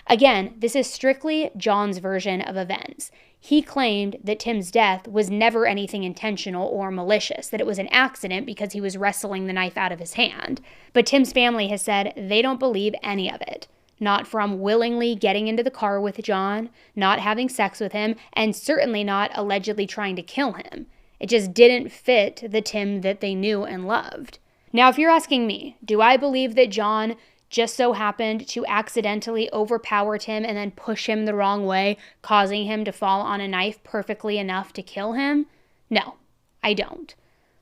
Again, this is strictly John's version of events. He claimed that Tim's death was never anything intentional or malicious, that it was an accident because he was wrestling the knife out of his hand. But Tim's family has said they don't believe any of it. Not from willingly getting into the car with John, not having sex with him, and certainly not allegedly trying to kill him. It just didn't fit the Tim that they knew and loved. Now, if you're asking me, do I believe that John just so happened to accidentally overpower Tim and then push him the wrong way, causing him to fall on a knife perfectly enough to kill him? No, I don't.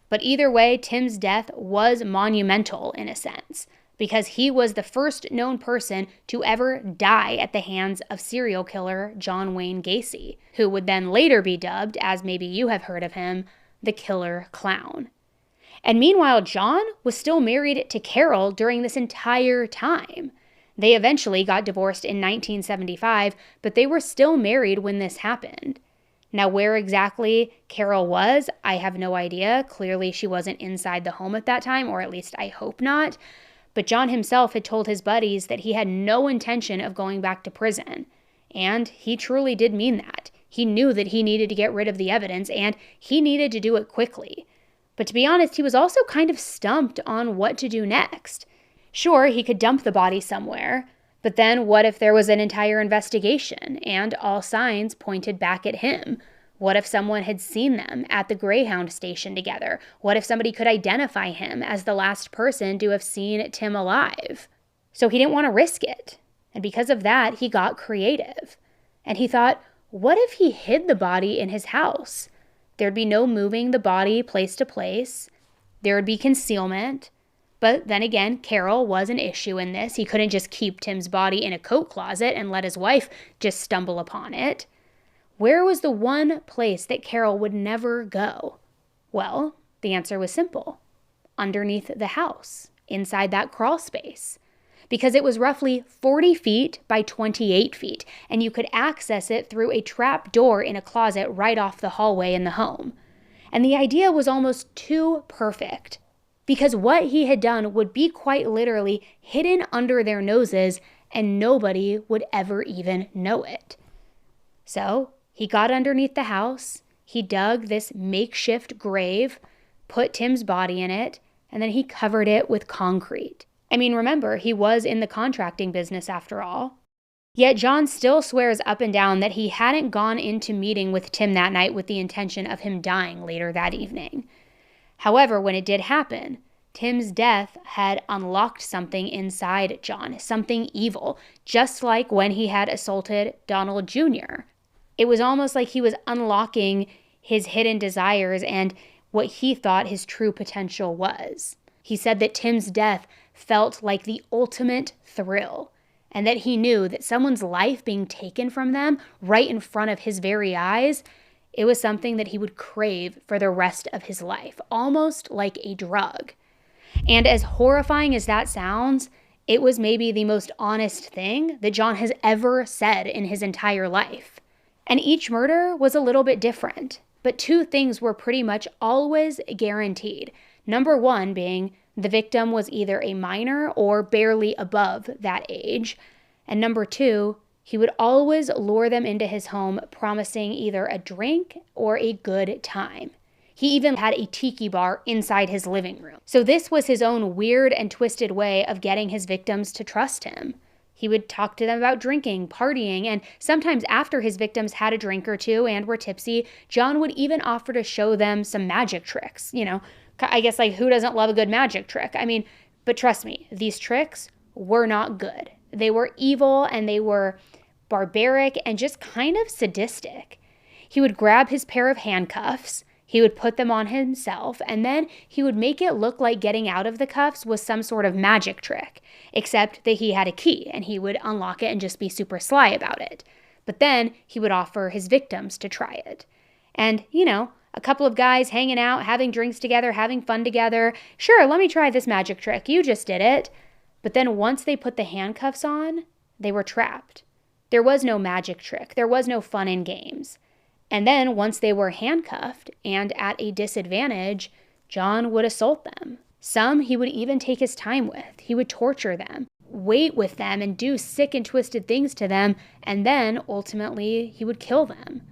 But either way, Tim's death was monumental in a sense, because he was the first known person to ever die at the hands of serial killer John Wayne Gacy, who would then later be dubbed, as maybe you have heard of him, the Killer Clown. And meanwhile, John was still married to Carol during this entire time. They eventually got divorced in 1975, but they were still married when this happened. Now, where exactly Carol was, I have no idea. Clearly, she wasn't inside the home at that time, or at least I hope not. But John himself had told his buddies that he had no intention of going back to prison. And he truly did mean that. He knew that he needed to get rid of the evidence, and he needed to do it quickly. But to be honest, he was also kind of stumped on what to do next. Sure, he could dump the body somewhere, but then what if there was an entire investigation and all signs pointed back at him? What if someone had seen them at the Greyhound station together? What if somebody could identify him as the last person to have seen Tim alive? So he didn't want to risk it. And because of that, he got creative. And he thought, what if he hid the body in his house? There'd be no moving the body place to place. There would be concealment. But then again, Carol was an issue in this. He couldn't just keep Tim's body in a coat closet and let his wife just stumble upon it. Where was the one place that Carol would never go? Well, the answer was simple. Underneath the house, inside that crawl space. Because it was roughly 40 feet by 28 feet, and you could access it through a trap door in a closet right off the hallway in the home. And the idea was almost too perfect, because what he had done would be quite literally hidden under their noses, and nobody would ever even know it. So he got underneath the house, he dug this makeshift grave, put Tim's body in it, and then he covered it with concrete. I mean, remember, he was in the contracting business after all. Yet John still swears up and down that he hadn't gone into meeting with Tim that night with the intention of him dying later that evening. However, when it did happen, Tim's death had unlocked something inside John, something evil, just like when he had assaulted Donald Jr. It was almost like he was unlocking his hidden desires and what he thought his true potential was. He said that Tim's death felt like the ultimate thrill, and that he knew that someone's life being taken from them right in front of his very eyes, It was something that he would crave for the rest of his life, almost like a drug. And as horrifying as that sounds, it was maybe the most honest thing that John has ever said in his entire life. And each murder was a little bit different, but two things were pretty much always guaranteed. Number one being the victim was either a minor or barely above that age. And number two, he would always lure them into his home, promising either a drink or a good time. He even had a tiki bar inside his living room. So this was his own weird and twisted way of getting his victims to trust him. He would talk to them about drinking, partying, and sometimes after his victims had a drink or two and were tipsy, John would even offer to show them some magic tricks. I guess who doesn't love a good magic trick? But trust me, these tricks were not good. They were evil and they were barbaric and just kind of sadistic. He would grab his pair of handcuffs, he would put them on himself, and then he would make it look like getting out of the cuffs was some sort of magic trick, except that he had a key and he would unlock it and just be super sly about it. But then he would offer his victims to try it. And, a couple of guys hanging out, having drinks together, having fun together. Sure, let me try this magic trick. You just did it. But then once they put the handcuffs on, they were trapped. There was no magic trick. There was no fun and games. And then once they were handcuffed and at a disadvantage, John would assault them. Some he would even take his time with. He would torture them, wait with them, and do sick and twisted things to them, and then ultimately he would kill them.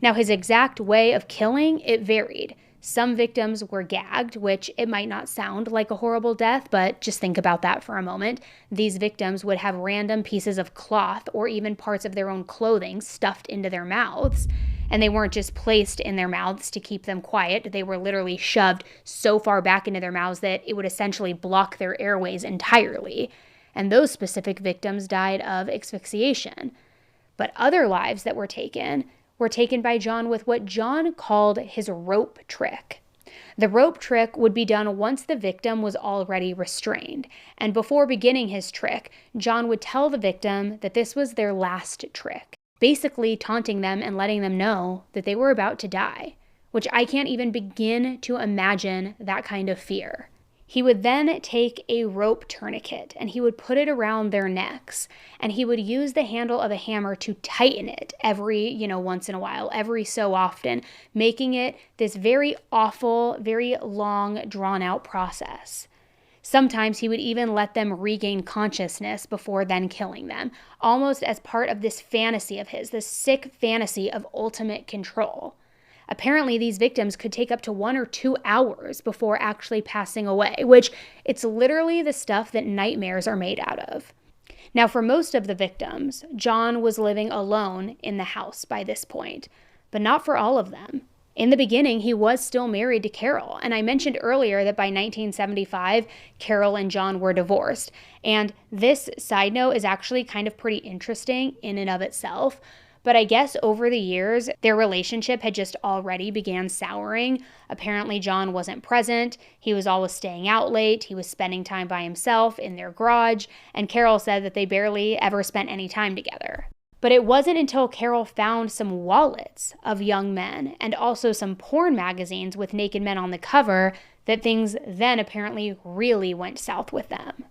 Now, his exact way of killing, it varied. Some victims were gagged, which it might not sound like a horrible death, but just think about that for a moment. These victims would have random pieces of cloth or even parts of their own clothing stuffed into their mouths. And they weren't just placed in their mouths to keep them quiet. They were literally shoved so far back into their mouths that it would essentially block their airways entirely. And those specific victims died of asphyxiation. But other lives that were taken by John with what John called his rope trick. The rope trick would be done once the victim was already restrained. And before beginning his trick, John would tell the victim that this was their last trick, basically taunting them and letting them know that they were about to die, which I can't even begin to imagine that kind of fear. He would then take a rope tourniquet and he would put it around their necks, and he would use the handle of a hammer to tighten it every, once in a while, every so often, making it this very awful, very long, drawn-out process. Sometimes he would even let them regain consciousness before then killing them, almost as part of this fantasy of his, this sick fantasy of ultimate control. Apparently, these victims could take up to 1 or 2 hours before actually passing away, which it's literally the stuff that nightmares are made out of. Now, for most of the victims, John was living alone in the house by this point, but not for all of them. In the beginning, he was still married to Carol, and I mentioned earlier that by 1975, Carol and John were divorced. And this side note is actually kind of pretty interesting in and of itself. But I guess over the years, their relationship had just already began souring. Apparently, John wasn't present. He was always staying out late. He was spending time by himself in their garage. And Carol said that they barely ever spent any time together. But it wasn't until Carol found some wallets of young men and also some porn magazines with naked men on the cover that things then apparently really went south with them.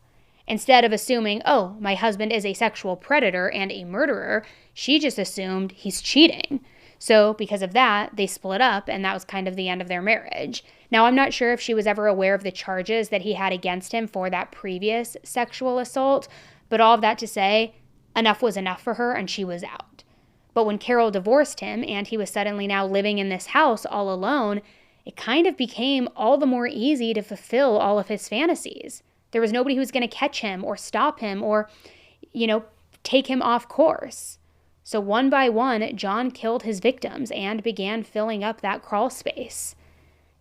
Instead of assuming, oh, my husband is a sexual predator and a murderer, she just assumed he's cheating. So because of that, they split up, and that was kind of the end of their marriage. Now, I'm not sure if she was ever aware of the charges that he had against him for that previous sexual assault, but all of that to say, enough was enough for her and she was out. But when Carol divorced him and he was suddenly now living in this house all alone, it kind of became all the more easy to fulfill all of his fantasies. There was nobody who was going to catch him or stop him or, take him off course. So one by one, John killed his victims and began filling up that crawl space.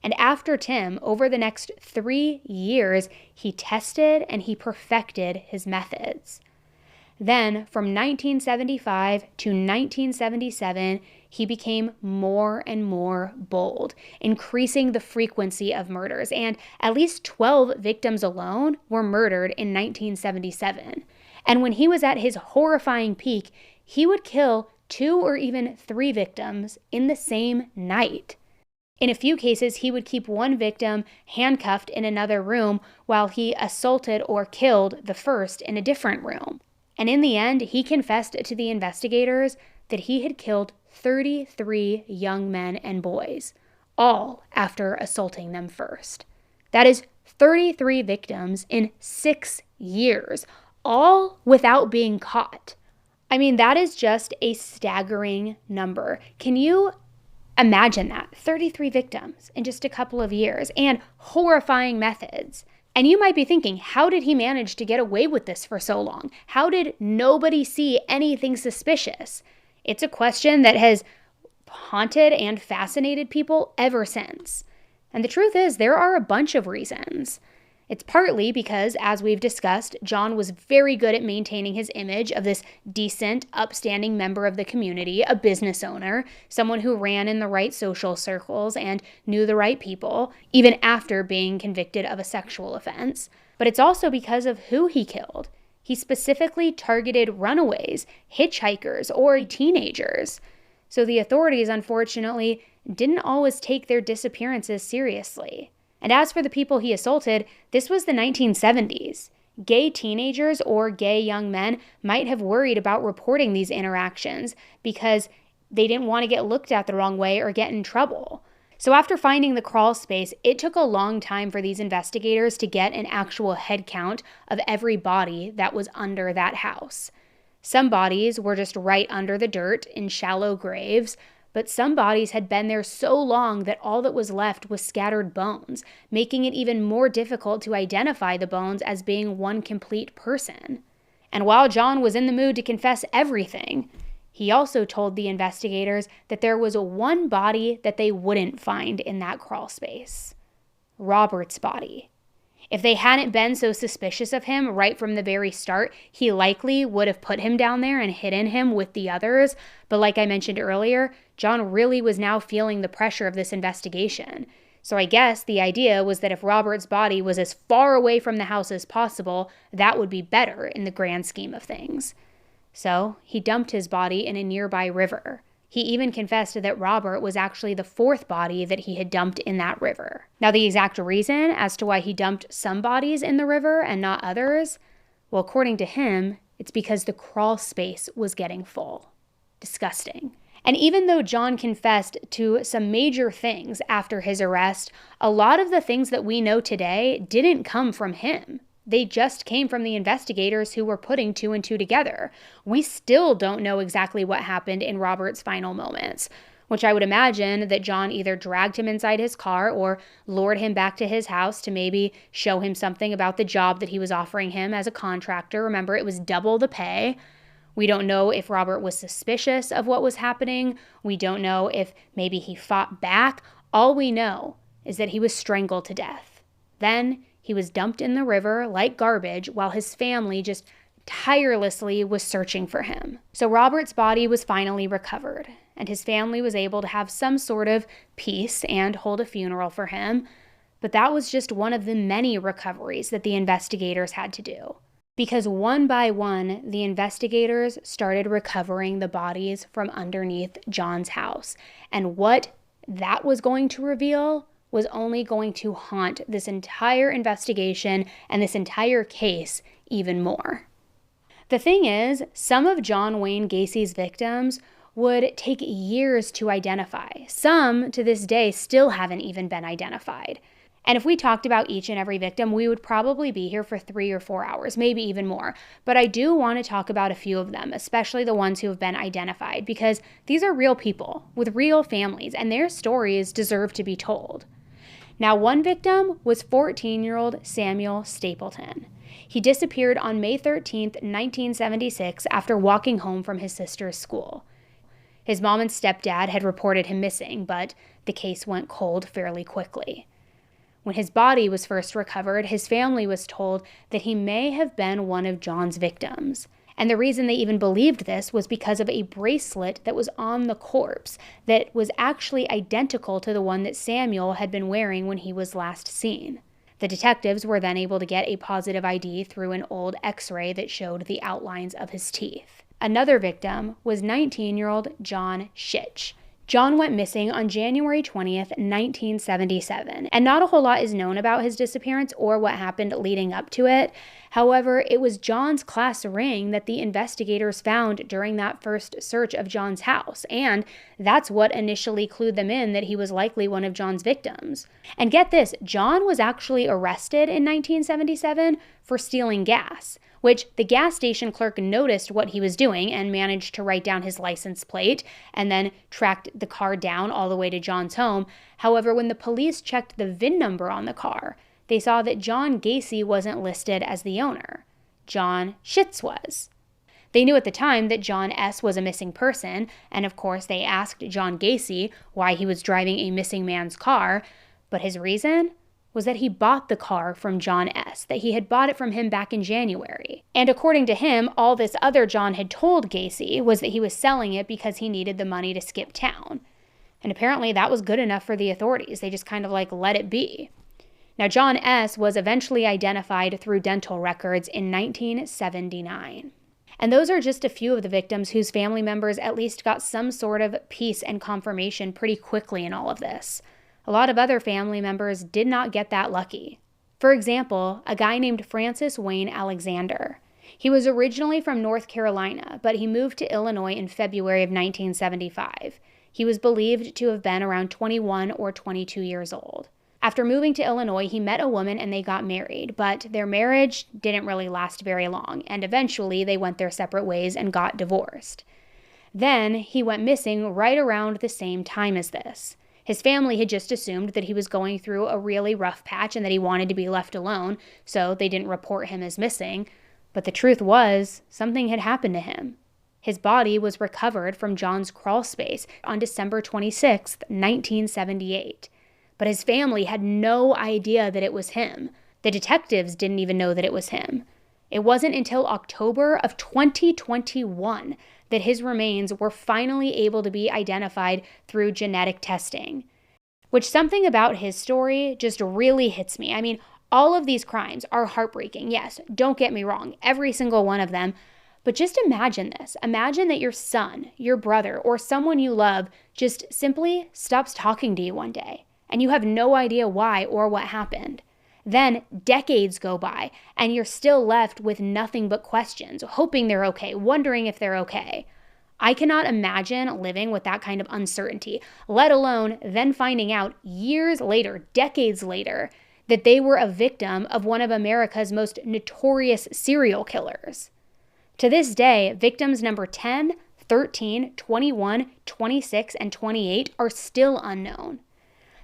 And after Tim, over the next 3 years, he tested and he perfected his methods. Then, from 1975 to 1977, he became more and more bold, increasing the frequency of murders, and at least 12 victims alone were murdered in 1977. And when he was at his horrifying peak, he would kill 2 or even 3 victims in the same night. In a few cases, he would keep one victim handcuffed in another room while he assaulted or killed the first in a different room. And in the end, he confessed to the investigators that he had killed 33 young men and boys, all after assaulting them first. That is 33 victims in 6 years, all without being caught. I mean, that is just a staggering number. Can you imagine that? 33 victims in just a couple of years, and horrifying methods. And you might be thinking, how did he manage to get away with this for so long? How did nobody see anything suspicious? It's a question that has haunted and fascinated people ever since. And the truth is, there are a bunch of reasons. It's partly because, as we've discussed, John was very good at maintaining his image of this decent, upstanding member of the community, a business owner, someone who ran in the right social circles and knew the right people, even after being convicted of a sexual offense. But it's also because of who he killed. He specifically targeted runaways, hitchhikers, or teenagers. So the authorities, unfortunately, didn't always take their disappearances seriously. And as for the people he assaulted, this was the 1970s. Gay teenagers or gay young men might have worried about reporting these interactions because they didn't want to get looked at the wrong way or get in trouble. So after finding the crawl space, it took a long time for these investigators to get an actual head count of every body that was under that house. Some bodies were just right under the dirt in shallow graves, but some bodies had been there so long that all that was left was scattered bones, making it even more difficult to identify the bones as being one complete person. And while John was in the mood to confess everything, he also told the investigators that there was one body that they wouldn't find in that crawl space: Robert's body. If they hadn't been so suspicious of him right from the very start, he likely would have put him down there and hidden him with the others. But like I mentioned earlier, John really was now feeling the pressure of this investigation. So I guess the idea was that if Robert's body was as far away from the house as possible, that would be better in the grand scheme of things. So he dumped his body in a nearby river. He even confessed that Robert was actually the 4th body that he had dumped in that river. Now, the exact reason as to why he dumped some bodies in the river and not others, well, according to him, it's because the crawl space was getting full. Disgusting. And even though John confessed to some major things after his arrest, a lot of the things that we know today didn't come from him. They just came from the investigators who were putting 2 and 2 together. We still don't know exactly what happened in Robert's final moments, which I would imagine that John either dragged him inside his car or lured him back to his house to maybe show him something about the job that he was offering him as a contractor. Remember, it was double the pay. We don't know if Robert was suspicious of what was happening. We don't know if maybe he fought back. All we know is that he was strangled to death. Then he was dumped in the river like garbage while his family just tirelessly was searching for him. So Robert's body was finally recovered, and his family was able to have some sort of peace and hold a funeral for him. But that was just one of the many recoveries that the investigators had to do. Because one by one, the investigators started recovering the bodies from underneath John's house. And what that was going to reveal was only going to haunt this entire investigation and this entire case even more. The thing is, some of John Wayne Gacy's victims would take years to identify. Some, to this day, still haven't even been identified. And if we talked about each and every victim, we would probably be here for 3 or 4 hours, maybe even more. But I do want to talk about a few of them, especially the ones who have been identified, because these are real people with real families, and their stories deserve to be told. Now, one victim was 14-year-old Samuel Stapleton. He disappeared on May 13th, 1976, after walking home from his sister's school. His mom and stepdad had reported him missing, but the case went cold fairly quickly. When his body was first recovered, his family was told that he may have been one of John's victims. And the reason they even believed this was because of a bracelet that was on the corpse that was actually identical to the one that Samuel had been wearing when he was last seen. The detectives were then able to get a positive ID through an old x-ray that showed the outlines of his teeth. Another victim was 19-year-old John Schitch. John went missing on January 20th, 1977, and not a whole lot is known about his disappearance or what happened leading up to it. However, it was John's class ring that the investigators found during that first search of John's house, and that's what initially clued them in that he was likely one of John's victims. And get this, John was actually arrested in 1977 for stealing gas, which the gas station clerk noticed what he was doing and managed to write down his license plate and then tracked the car down all the way to John's home. However, when the police checked the VIN number on the car, they saw that John Gacy wasn't listed as the owner. John Schitch was. They knew at the time that John S. was a missing person, and of course they asked John Gacy why he was driving a missing man's car, but his reason was that he bought the car from John S., that he had bought it from him back in January. And according to him, all this other John had told Gacy was that he was selling it because he needed the money to skip town. And apparently that was good enough for the authorities. They just kind of let it be. Now, John S. was eventually identified through dental records in 1979. And those are just a few of the victims whose family members at least got some sort of peace and confirmation pretty quickly in all of this. A lot of other family members did not get that lucky. For example, a guy named Francis Wayne Alexander. He was originally from North Carolina, but he moved to Illinois in February of 1975. He was believed to have been around 21 or 22 years old. After moving to Illinois, he met a woman and they got married, but their marriage didn't really last very long, and eventually they went their separate ways and got divorced. Then he went missing right around the same time as this. His family had just assumed that he was going through a really rough patch and that he wanted to be left alone, so they didn't report him as missing. But the truth was, something had happened to him. His body was recovered from John's crawl space on December 26, 1978. But his family had no idea that it was him. The detectives didn't even know that it was him. It wasn't until October of 2021 that his remains were finally able to be identified through genetic testing. Which something about his story just really hits me. I mean, all of these crimes are heartbreaking. Yes, don't get me wrong, every single one of them. But just imagine this. Imagine that your son, your brother, or someone you love just simply stops talking to you one day, and you have no idea why or what happened. Then decades go by, and you're still left with nothing but questions, hoping they're okay, wondering if they're okay. I cannot imagine living with that kind of uncertainty, let alone then finding out years later, decades later, that they were a victim of one of America's most notorious serial killers. To this day, victims number 10, 13, 21, 26, and 28 are still unknown.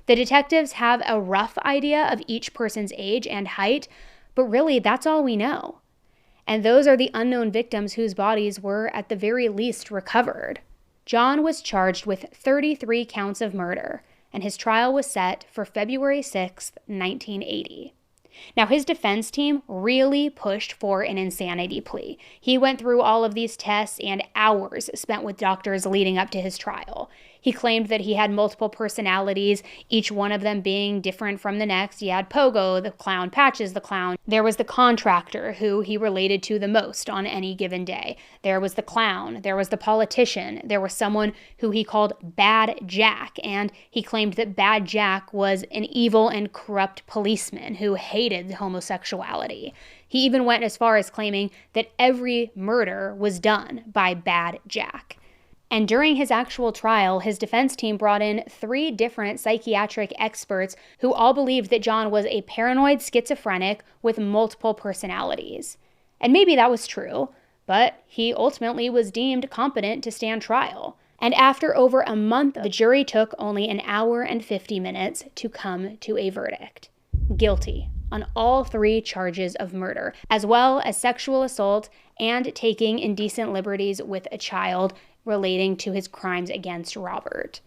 The detectives have a rough idea of each person's age and height, but really that's all we know. And those are the unknown victims whose bodies were at the very least recovered. John was charged with 33 counts of murder, and his trial was set for February 6, 1980. Now, his defense team really pushed for an insanity plea. He went through all of these tests and hours spent with doctors leading up to his trial. He claimed that he had multiple personalities, each one of them being different from the next. He had Pogo, the clown, Patches, the clown. There was the contractor, who he related to the most on any given day. There was the clown. There was the politician. There was someone who he called Bad Jack, and he claimed that Bad Jack was an evil and corrupt policeman who hated homosexuality. He even went as far as claiming that every murder was done by Bad Jack. And during his actual trial, his defense team brought in 3 different psychiatric experts who all believed that John was a paranoid schizophrenic with multiple personalities. And maybe that was true, but he ultimately was deemed competent to stand trial. And after over a month, the jury took only an hour and 50 minutes to come to a verdict. Guilty on all 3 charges of murder, as well as sexual assault and taking indecent liberties with a child relating to his crimes against Robert.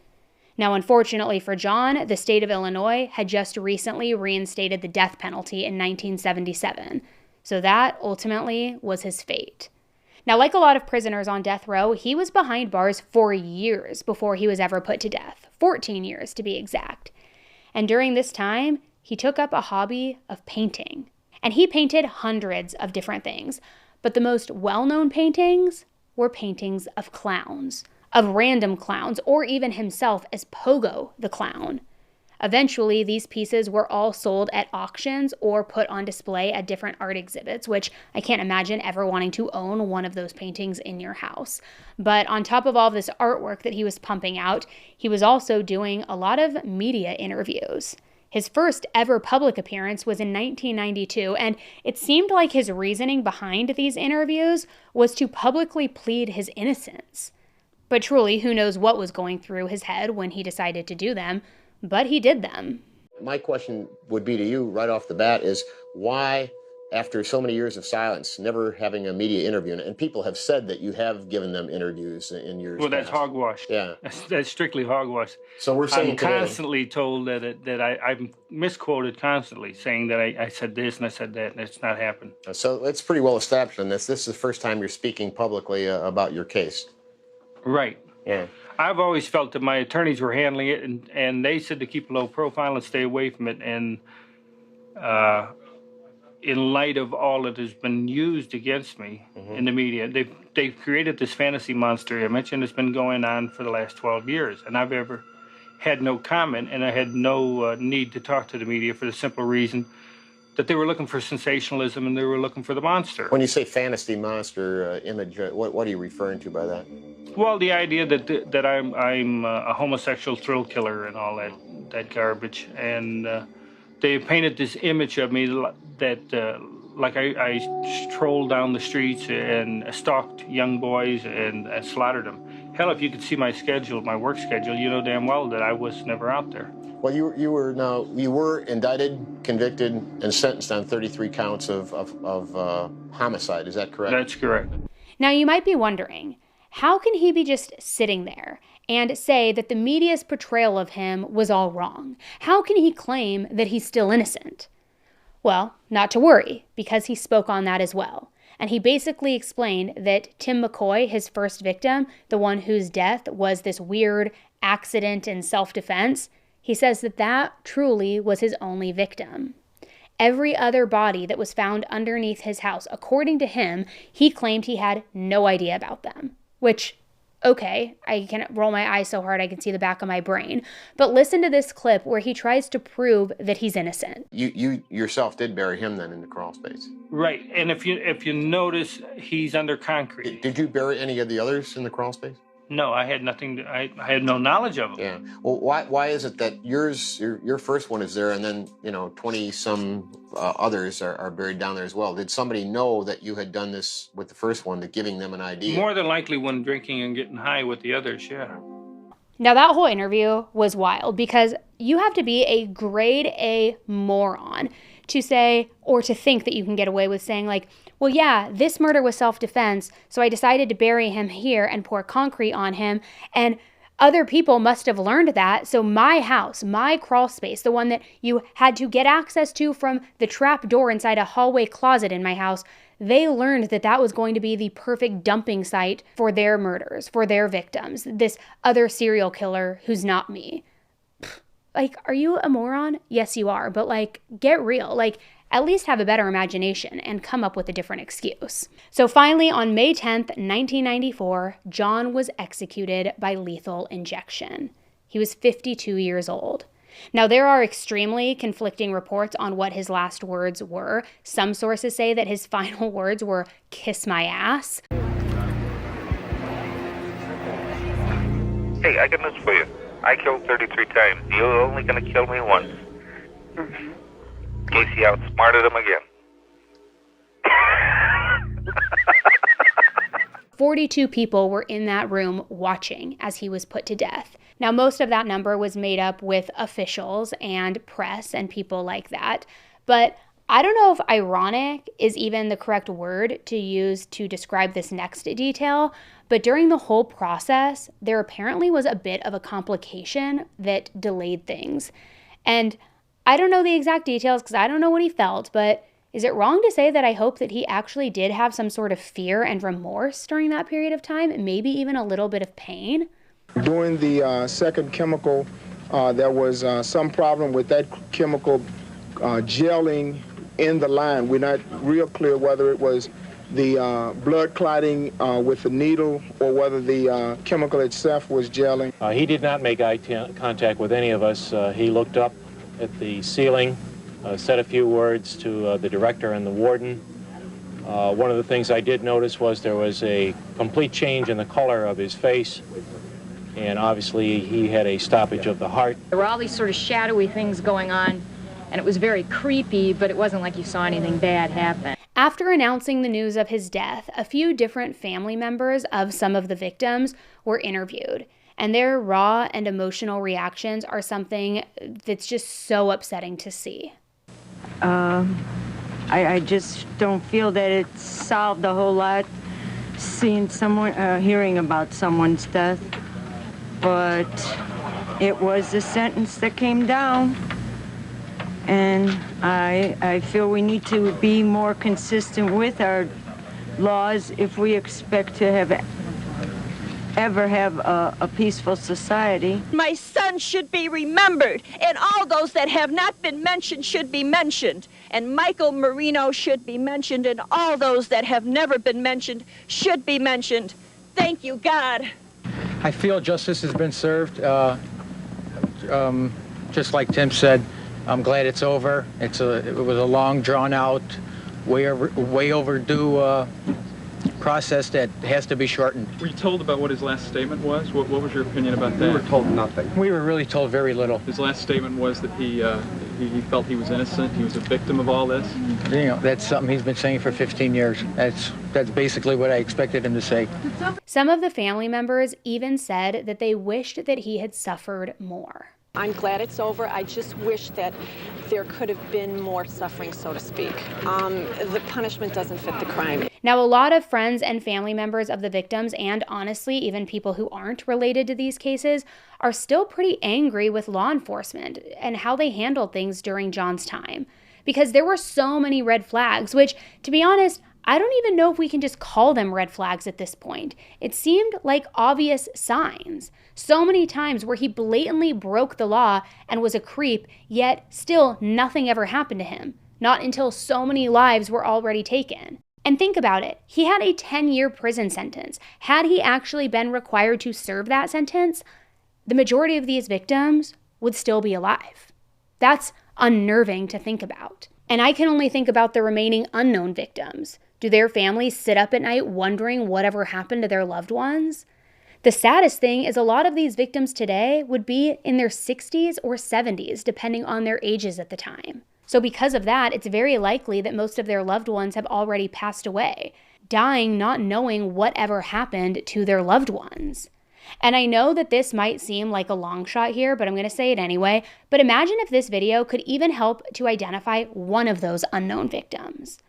Now, unfortunately for John, the state of Illinois had just recently reinstated the death penalty in 1977. So that ultimately was his fate. Now, like a lot of prisoners on death row, he was behind bars for years before he was ever put to death. 14 years to be exact. And during this time, he took up a hobby of painting. And he painted hundreds of different things. But the most well-known paintings were paintings of clowns, of random clowns, or even himself as Pogo the Clown. Eventually, these pieces were all sold at auctions or put on display at different art exhibits, which I can't imagine ever wanting to own one of those paintings in your house. But on top of all this artwork that he was pumping out, he was also doing a lot of media interviews. His first ever public appearance was in 1992, and it seemed like his reasoning behind these interviews was to publicly plead his innocence. But truly, who knows what was going through his head when he decided to do them, but he did them.
My question would be to you right off the bat is why, after so many years of silence, never having a media interview, and people have said that you have given them interviews in years
Well,
past.
that's hogwash.
Yeah.
That's strictly hogwash.
So we're saying
I'm constantly told that I'm misquoted constantly, saying that I said this and I said that, and it's not happened.
So it's pretty well established on this. This is the first time you're speaking publicly about your case.
Right.
Yeah.
I've always felt that my attorneys were handling it, and they said to keep a low profile and stay away from it. And in light of all that has been used against me in the media, they've created this fantasy monster image, and it's been going on for the last 12 years. And I've ever had no comment, and I had no need to talk to the media for the simple reason that they were looking for sensationalism and they were looking for the monster.
When you say fantasy monster image, what are you referring to by that?
Well, the idea that I'm a homosexual thrill killer and all that garbage, and they painted this image of me that like I strolled down the streets and stalked young boys and slaughtered them. Hell, if you could see my schedule, my work schedule, you know damn well that I was never out there.
Well, you were indicted, convicted, and sentenced on 33 counts of homicide. Is that correct?
That's correct.
Now you might be wondering, how can he be just sitting there and say that the media's portrayal of him was all wrong? How can he claim that he's still innocent? Well, not to worry, because he spoke on that as well. And he basically explained that Tim McCoy, his first victim, the one whose death was this weird accident in self-defense, he says that truly was his only victim. Every other body that was found underneath his house, according to him, he claimed he had no idea about them. Which, okay, I can roll my eyes so hard I can see the back of my brain. But listen to this clip where he tries to prove that he's innocent.
You yourself did bury him then in the crawl space.
Right, and if you notice, he's under concrete.
Did you bury any of the others in the crawl space?
No, I had nothing. I had no knowledge of them.
Yeah. Well, why is it that your first one is there, and then 20 some others are buried down there as well? Did somebody know that you had done this with the first one, that giving them an idea?
More than likely, when drinking and getting high with the others, yeah.
Now that whole interview was wild because you have to be a grade A moron to say or to think that you can get away with saying like, well, yeah, this murder was self-defense, so I decided to bury him here and pour concrete on him, and other people must have learned that, so my house, my crawl space, the one that you had to get access to from the trap door inside a hallway closet in my house, they learned that that was going to be the perfect dumping site for their murders, for their victims, this other serial killer who's not me. Like, are you a moron? Yes, you are, but like, get real. Like, at least have a better imagination and come up with a different excuse. So finally, on May 10th, 1994, John was executed by lethal injection. He was 52 years old. Now, there are extremely conflicting reports on what his last words were. Some sources say that his final words were, "Kiss my ass."
Hey, I got news for you. I killed 33 times. You're only going to kill me once. Gacy outsmarted him again.
42 people were in that room watching as he was put to death. Now, most of that number was made up with officials and press and people like that. But I don't know if ironic is even the correct word to use to describe this next detail, but during the whole process, there apparently was a bit of a complication that delayed things. And I don't know the exact details because I don't know what he felt, but is it wrong to say that I hope that he actually did have some sort of fear and remorse during that period of time, maybe even a little bit of pain?
During the second chemical, there was some problem with that chemical gelling in the line. We're not real clear whether it was the blood clotting with the needle or whether the chemical itself was gelling.
He did not make eye contact with any of us. He looked up at the ceiling, said a few words to the director and the warden. One of the things I did notice was there was a complete change in the color of his face, and obviously he had a stoppage of the heart.
There were all these sort of shadowy things going on, and it was very creepy, but it wasn't like you saw anything bad happen.
After announcing the news of his death, a few different family members of some of the victims were interviewed, and their raw and emotional reactions are something that's just so upsetting to see.
I just don't feel that it solved a whole lot seeing someone, hearing about someone's death, but it was the sentence that came down. And I feel we need to be more consistent with our laws if we expect to ever have a peaceful society.
My son should be remembered, and all those that have not been mentioned should be mentioned. And Michael Marino should be mentioned, and all those that have never been mentioned should be mentioned. Thank you, God.
I feel justice has been served. Just like Tim said, I'm glad it's over. It was a long, drawn-out, way overdue process that has to be shortened.
Were you told about what his last statement was? What was your opinion about that?
We were told nothing. We were really told very little.
His last statement was that he felt he was innocent. He was a victim of all this.
You know, that's something he's been saying for 15 years. That's basically what I expected him to say.
Some of the family members even said that they wished that he had suffered more.
I'm glad it's over. I just wish that there could have been more suffering, so to speak. The punishment doesn't fit the crime.
Now, a lot of friends and family members of the victims, and honestly, even people who aren't related to these cases, are still pretty angry with law enforcement and how they handled things during John's time. Because there were so many red flags, which, to be honest, I don't even know if we can just call them red flags at this point. It seemed like obvious signs. So many times where he blatantly broke the law and was a creep, yet still nothing ever happened to him. Not until so many lives were already taken. And think about it. He had a 10-year prison sentence. Had he actually been required to serve that sentence, the majority of these victims would still be alive. That's unnerving to think about. And I can only think about the remaining unknown victims. Do their families sit up at night wondering whatever happened to their loved ones? The saddest thing is a lot of these victims today would be in their 60s or 70s, depending on their ages at the time. So because of that, it's very likely that most of their loved ones have already passed away, dying not knowing whatever happened to their loved ones. And I know that this might seem like a long shot here, but I'm going to say it anyway. But imagine if this video could even help to identify one of those unknown victims.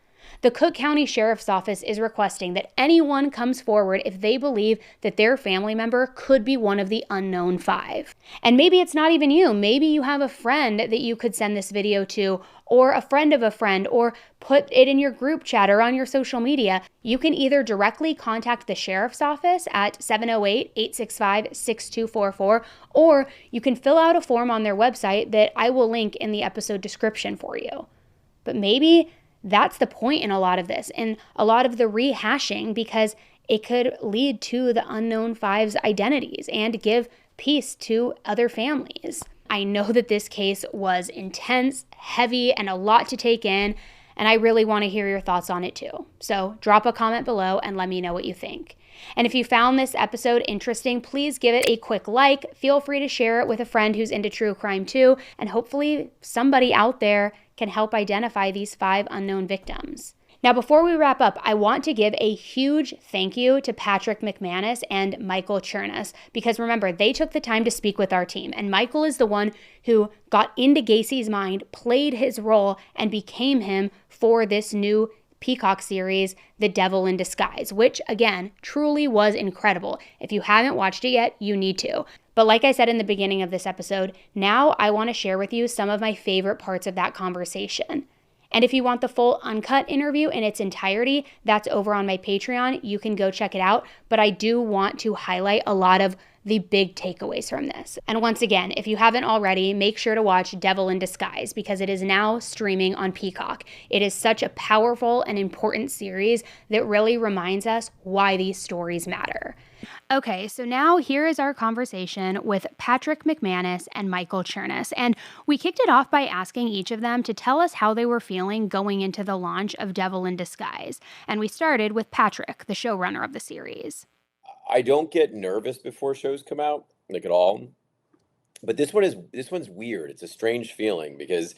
The Cook County Sheriff's Office is requesting that anyone comes forward if they believe that their family member could be one of the unknown 5. And maybe it's not even you. Maybe you have a friend that you could send this video to, or a friend of a friend, or put it in your group chat or on your social media. You can either directly contact the Sheriff's Office at 708-865-6244, or you can fill out a form on their website that I will link in the episode description for you. But maybe that's the point in a lot of this and a lot of the rehashing, because it could lead to the unknown 5's identities and give peace to other families. I know that this case was intense, heavy, and a lot to take in, and I really want to hear your thoughts on it too. So drop a comment below and let me know what you think. And if you found this episode interesting, please give it a quick like. Feel free to share it with a friend who's into true crime too, and hopefully somebody out there can help identify these 5 unknown victims. Now, before we wrap up, I want to give a huge thank you to Patrick McManus and Michael Chernus, because remember, they took the time to speak with our team, and Michael is the one who got into Gacy's mind, played his role, and became him for this new Peacock series, The Devil in Disguise, which, again, truly was incredible. If you haven't watched it yet, you need to. But like I said in the beginning of this episode, now I want to share with you some of my favorite parts of that conversation. And if you want the full uncut interview in its entirety, that's over on my Patreon. You can go check it out. But I do want to highlight a lot of the big takeaways from this. And once again, if you haven't already, make sure to watch Devil in Disguise because it is now streaming on Peacock. It is such a powerful and important series that really reminds us why these stories matter. Okay, so now here is our conversation with Patrick McManus and Michael Chernus, and we kicked it off by asking each of them to tell us how they were feeling going into the launch of Devil in Disguise. And we started with Patrick, the showrunner of the series.
I don't get nervous before shows come out, like at all. But this one's weird. It's a strange feeling because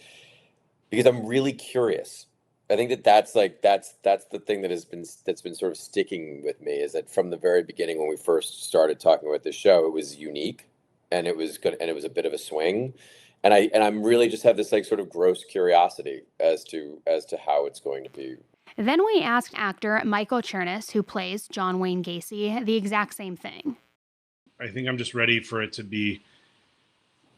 I'm really curious. I think that's the thing that's been sort of sticking with me is that from the very beginning when we first started talking about this show, it was unique and it was good and it was a bit of a swing. And I'm really just have this like sort of gross curiosity as to how it's going to be.
Then we asked actor Michael Chernus, who plays John Wayne Gacy, the exact same thing.
I think I'm just ready for it to be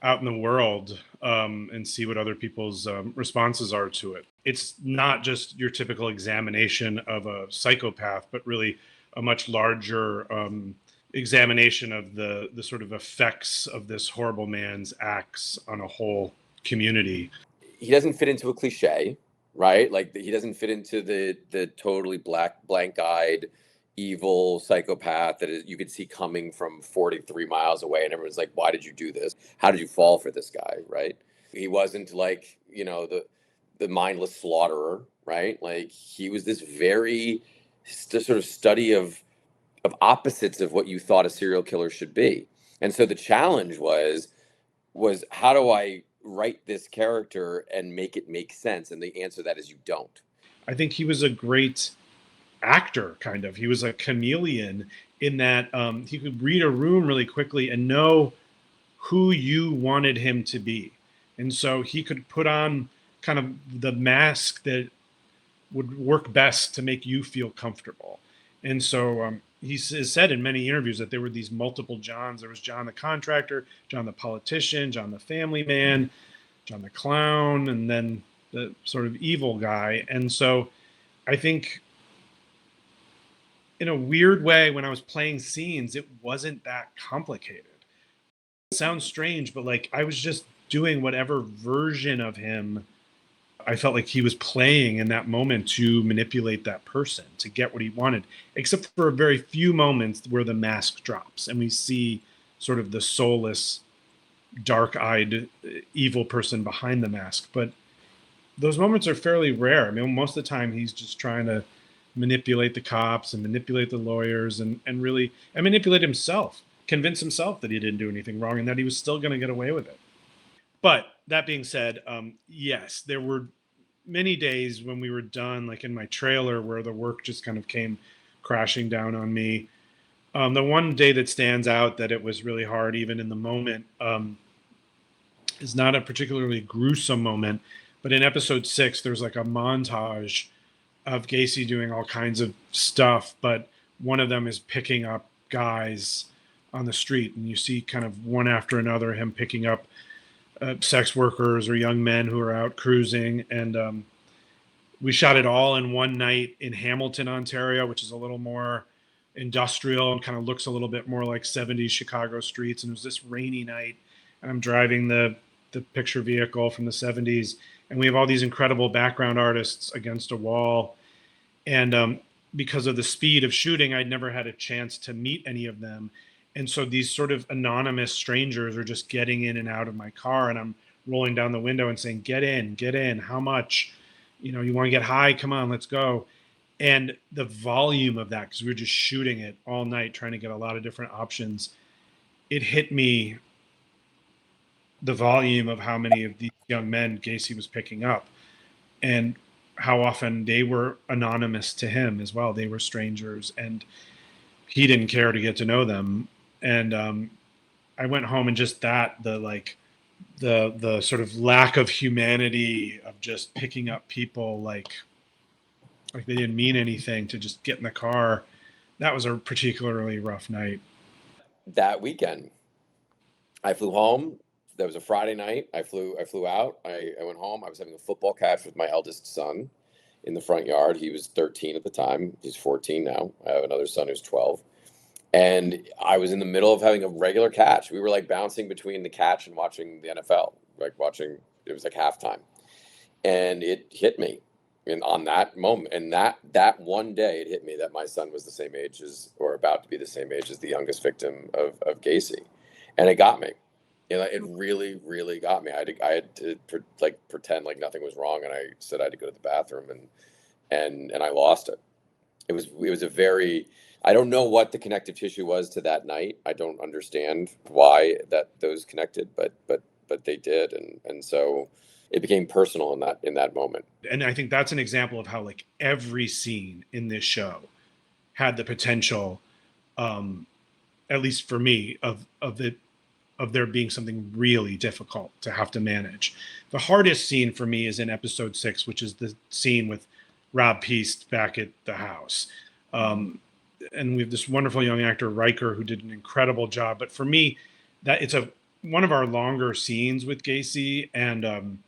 out in the world and see what other people's responses are to it. It's not just your typical examination of a psychopath, but really a much larger examination of the sort of effects of this horrible man's acts on a whole community.
He doesn't fit into a cliche, right? Like he doesn't fit into the totally blank-eyed, evil psychopath that you could see coming from 43 miles away, and everyone's like, "Why did you do this? How did you fall for this guy?" Right? He wasn't like the mindless slaughterer, right? Like he was this very sort of study of opposites of what you thought a serial killer should be. And so the challenge was how do I write this character and make it make sense? And the answer to that is you don't.
I think he was a great actor, kind of. He was a chameleon in that he could read a room really quickly and know who you wanted him to be. And so he could put on kind of the mask that would work best to make you feel comfortable. And so he has said in many interviews that there were these multiple Johns. There was John the contractor, John the politician, John the family man, John the clown, and then the sort of evil guy. And so I think in a weird way, when I was playing scenes, it wasn't that complicated. It sounds strange, but like I was just doing whatever version of him I felt like he was playing in that moment to manipulate that person to get what he wanted, except for a very few moments where the mask drops and we see sort of the soulless, dark-eyed, evil person behind the mask. But those moments are fairly rare. I mean, most of the time he's just trying to manipulate the cops and manipulate the lawyers and manipulate himself, convince himself that he didn't do anything wrong and that he was still going to get away with it. But that being said, yes, there were many days when we were done, like in my trailer, where the work just kind of came crashing down on me. The one day that stands out that it was really hard, even in the moment, is not a particularly gruesome moment. But in episode 6, there's like a montage of Gacy doing all kinds of stuff. But one of them is picking up guys on the street. And you see kind of one after another him picking up sex workers or young men who are out cruising. And we shot it all in one night in Hamilton, Ontario, which is a little more industrial and kind of looks a little bit more like 70s Chicago streets. And it was this rainy night and I'm driving the picture vehicle from the 70s and we have all these incredible background artists against a wall. And because of the speed of shooting, I'd never had a chance to meet any of them. And so these sort of anonymous strangers are just getting in and out of my car and I'm rolling down the window and saying, get in, how much, you want to get high? Come on, let's go. And the volume of that, because we were just shooting it all night, trying to get a lot of different options. It hit me, the volume of how many of these young men Gacy was picking up and how often they were anonymous to him as well. They were strangers and he didn't care to get to know them. And I went home and just the sort of lack of humanity of just picking up people like they didn't mean anything to just get in the car. That was a particularly rough night.
That weekend, I flew home. That was a Friday night. I flew out. I went home. I was having a football catch with my eldest son in the front yard. He was 13 at the time. He's 14 now. I have another son who's 12. And I was in the middle of having a regular catch. We were like bouncing between the catch and watching the NFL, like watching, it was like halftime. And it hit me on that moment. And that one day it hit me that my son was the same age as, or about to be the same age as the youngest victim of Gacy. And it got me. It really, really got me. I had to pretend like nothing was wrong. And I said I had to go to the bathroom and I lost it. It was a very, I don't know what the connective tissue was to that night. I don't understand why those connected, but they did. And so it became personal in that moment.
And I think that's an example of how like every scene in this show had the potential, at least for me, of there being something really difficult to have to manage. The hardest scene for me is in episode 6, which is the scene with Rob Peast back at the house. And we have this wonderful young actor, Riker, who did an incredible job. But for me, that it's one of our longer scenes with Gacy. And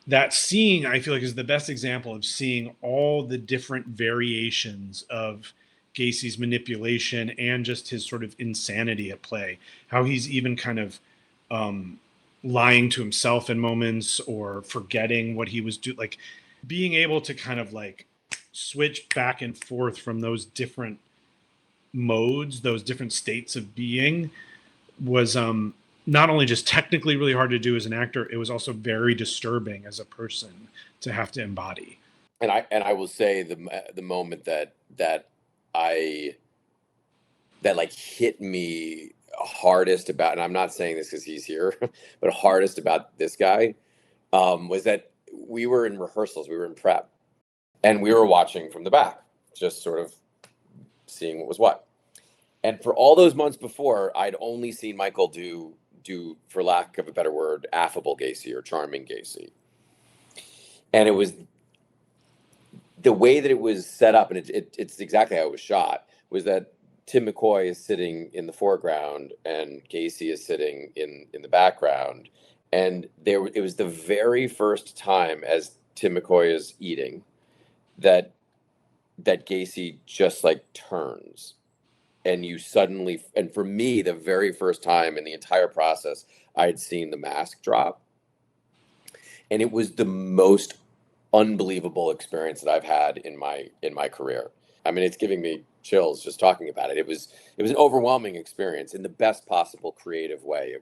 that scene, I feel like, is the best example of seeing all the different variations of Gacy's manipulation and just his sort of insanity at play. How he's even kind of lying to himself in moments or forgetting what he was doing. Like being able to kind of like switch back and forth from those different modes, those different states of being was not only just technically really hard to do as an actor, it was also very disturbing as a person to have to embody.
And I will say the moment that like hit me hardest about, and I'm not saying this because he's here, but hardest about this guy was that we were in rehearsals, we were in prep, and we were watching from the back, just sort of seeing what was what. And for all those months before, I'd only seen Michael do, for lack of a better word, affable Gacy or charming Gacy. And it was the way that it was set up, and it's exactly how it was shot, was that Tim McCoy is sitting in the foreground and Gacy is sitting in the background. And it was the very first time as Tim McCoy is eating that Gacy just like turns. And you suddenly, and for me, the very first time in the entire process, I had seen the mask drop. And it was the most unbelievable experience that I've had in my career. I mean, it's giving me chills just talking about it. It was an overwhelming experience in the best possible creative way.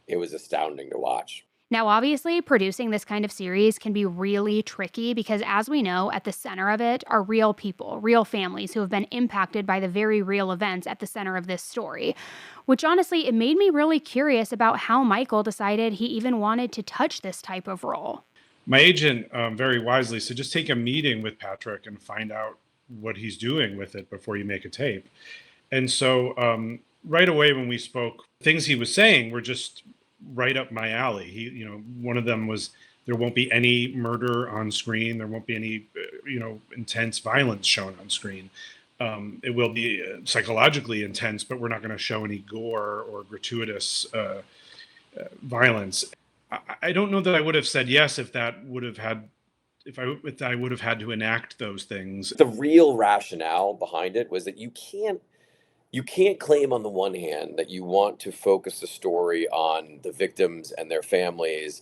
It was astounding to watch.
Now, obviously, producing this kind of series can be really tricky because, as we know, at the center of it are real people, real families who have been impacted by the very real events at the center of this story. Which, honestly, it made me really curious about how Michael decided he even wanted to touch this type of role.
My agent very wisely said, just take a meeting with Patrick and find out what he's doing with it before you make a tape. And so right away when we spoke, things he was saying were just right up my alley. He, one of them was there won't be any murder on screen. There won't be any, intense violence shown on screen. It will be psychologically intense, but we're not going to show any gore or gratuitous violence. I don't know that I would have said yes if I would have had to enact those things.
The real rationale behind it was that you can't claim on the one hand that you want to focus the story on the victims and their families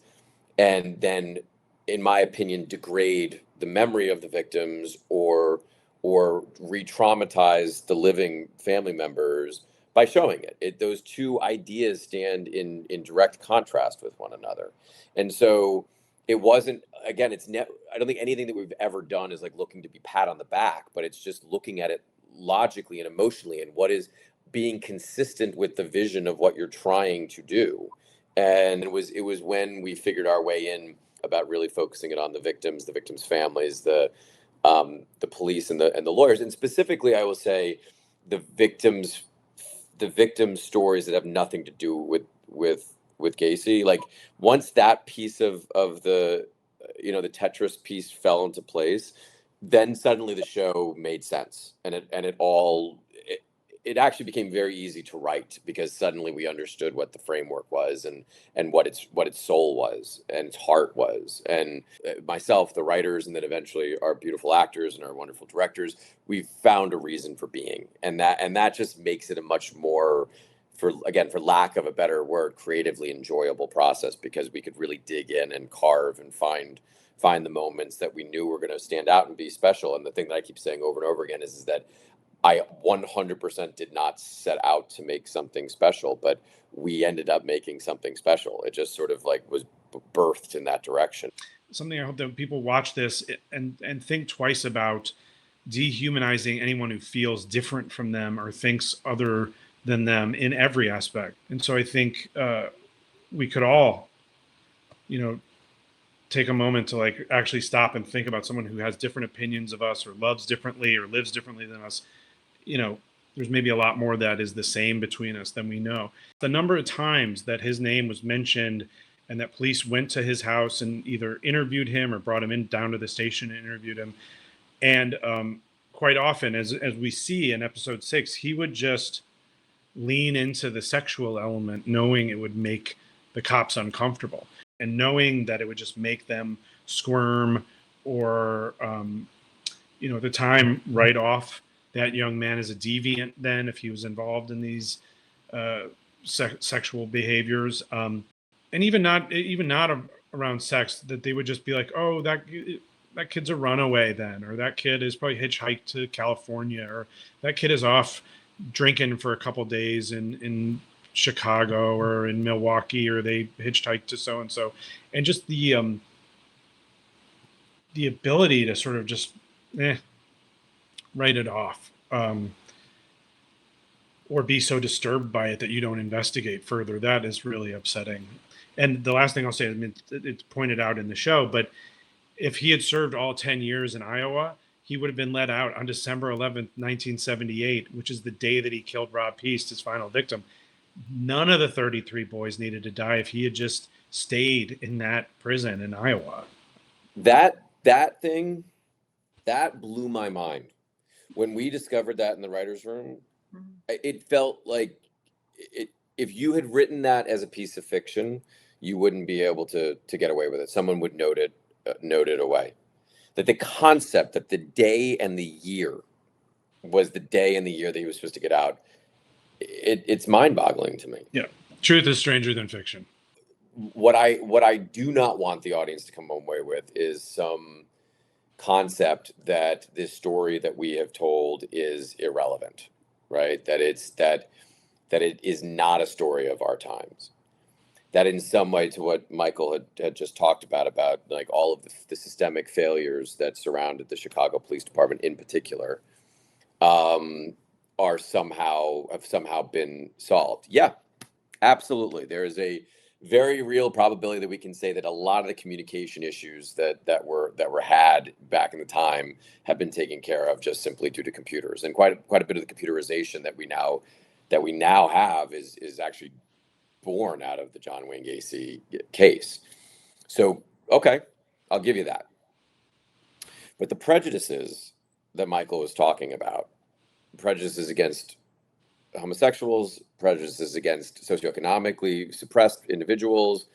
and then, in my opinion, degrade the memory of the victims or re-traumatize the living family members by showing it. Those two ideas stand in direct contrast with one another. And so it wasn't, again, I don't think anything that we've ever done is like looking to be pat on the back, but it's just looking at it logically and emotionally and what is being consistent with the vision of what you're trying to do. And it was when we figured our way in about really focusing it on the victims families, the police and the lawyers. And specifically, I will say the victims stories that have nothing to do with Gacy. Like once that piece of the the Tetris piece fell into place, then suddenly the show made sense, and it all it actually became very easy to write because suddenly we understood what the framework was and what its soul was and its heart was. And myself, the writers, and then eventually our beautiful actors and our wonderful directors, we've found a reason for being, and that just makes it a much more, for lack of a better word, creatively enjoyable process, because we could really dig in and carve and find the moments that we knew were going to stand out and be special. And the thing that I keep saying over and over again is that I 100% did not set out to make something special, but we ended up making something special. It just sort of like was birthed in that direction.
Something I hope that people watch this and think twice about dehumanizing anyone who feels different from them or thinks other than them in every aspect. And so I think we could all, take a moment to like actually stop and think about someone who has different opinions of us or loves differently or lives differently than us. There's maybe a lot more that is the same between us than we know. The number of times that his name was mentioned and that police went to his house and either interviewed him or brought him down to the station and interviewed him. And quite often, as we see in episode 6, he would just lean into the sexual element, knowing it would make the cops uncomfortable and knowing that it would just make them squirm or, at the time, write off that young man as a deviant then if he was involved in these sexual behaviors. And even not around sex, that they would just be like, oh, that kid's a runaway then, or that kid is probably hitchhiked to California, or that kid is off drinking for a couple days in Chicago or in Milwaukee, or they hitchhiked to so-and-so. And just the ability to sort of just write it off, or be so disturbed by it that you don't investigate further. That is really upsetting. And the last thing I'll say, I mean, it's pointed out in the show, but if he had served all 10 years in Iowa, he would have been let out on December 11th, 1978, which is the day that he killed Rob Peast, his final victim. None of the 33 boys needed to die if he had just stayed in that prison in Iowa.
That thing, that blew my mind. When we discovered that in the writer's room, it felt like if you had written that as a piece of fiction, you wouldn't be able to get away with it. Someone would note it away. That the concept that the day and the year was the day and the year that he was supposed to get out, it's mind-boggling to me.
Yeah, truth is stranger than fiction.
What I do not want the audience to come away with is some concept that this story that we have told is irrelevant, right? That it is not a story of our times. That in some way, to what Michael had just talked about like all of the systemic failures that surrounded the Chicago Police Department in particular, have somehow been solved. Yeah, absolutely. There is a very real probability that we can say that a lot of the communication issues that were had back in the time have been taken care of just simply due to computers, and quite a bit of the computerization that we now have is actually born out of the John Wayne Gacy case. So, okay, I'll give you that. But the prejudices that Michael was talking about, prejudices against homosexuals, prejudices against socioeconomically suppressed individuals,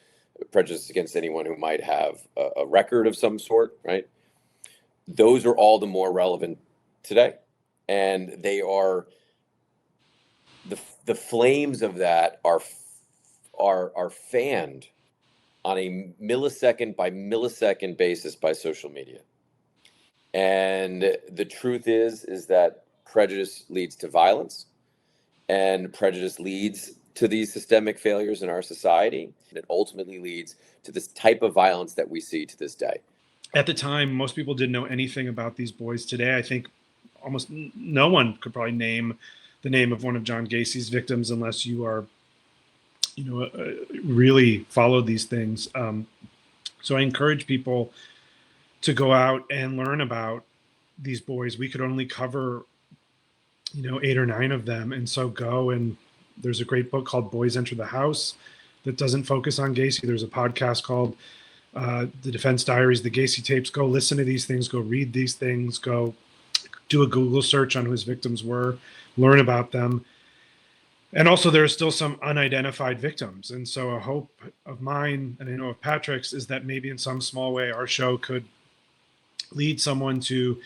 prejudices against anyone who might have a record of some sort, right? Those are all the more relevant today. And they are, the flames of that are fanned on a millisecond by millisecond basis by social media. And the truth is that prejudice leads to violence, and prejudice leads to these systemic failures in our society. And it ultimately leads to this type of violence that we see to this day.
At the time, most people didn't know anything about these boys. Today, I think almost no one could probably name the name of one of John Gacy's victims unless you are, really follow these things. So I encourage people to go out and learn about these boys. We could only cover 8 or 9 of them. And so go, and there's a great book called Boys Enter the House that doesn't focus on Gacy. There's a podcast called The Defense Diaries, The Gacy Tapes. Go listen to these things, go read these things, go do a Google search on who his victims were, learn about them. And also there are still some unidentified victims. And so a hope of mine, and I know of Patrick's, is that maybe in some small way our show could lead someone to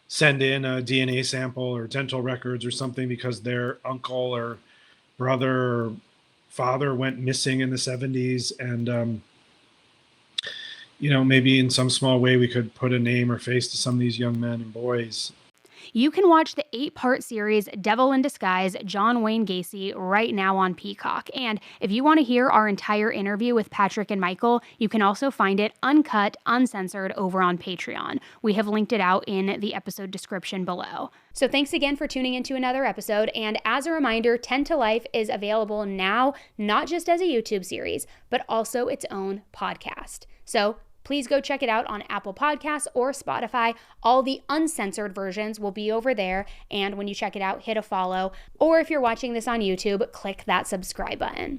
send in a DNA sample or dental records or something because their uncle or brother or father went missing in the 70s. And, maybe in some small way we could put a name or face to some of these young men and boys.
You can watch the 8-part series Devil in Disguise, John Wayne Gacy right now on Peacock. And if you want to hear our entire interview with Patrick and Michael, you can also find it uncut, uncensored over on Patreon. We have linked it out in the episode description below. So thanks again for tuning into another episode. And as a reminder, 10 to Life is available now, not just as a YouTube series, but also its own podcast. So please go check it out on Apple Podcasts or Spotify. All the uncensored versions will be over there. And when you check it out, hit a follow. Or if you're watching this on YouTube, click that subscribe button.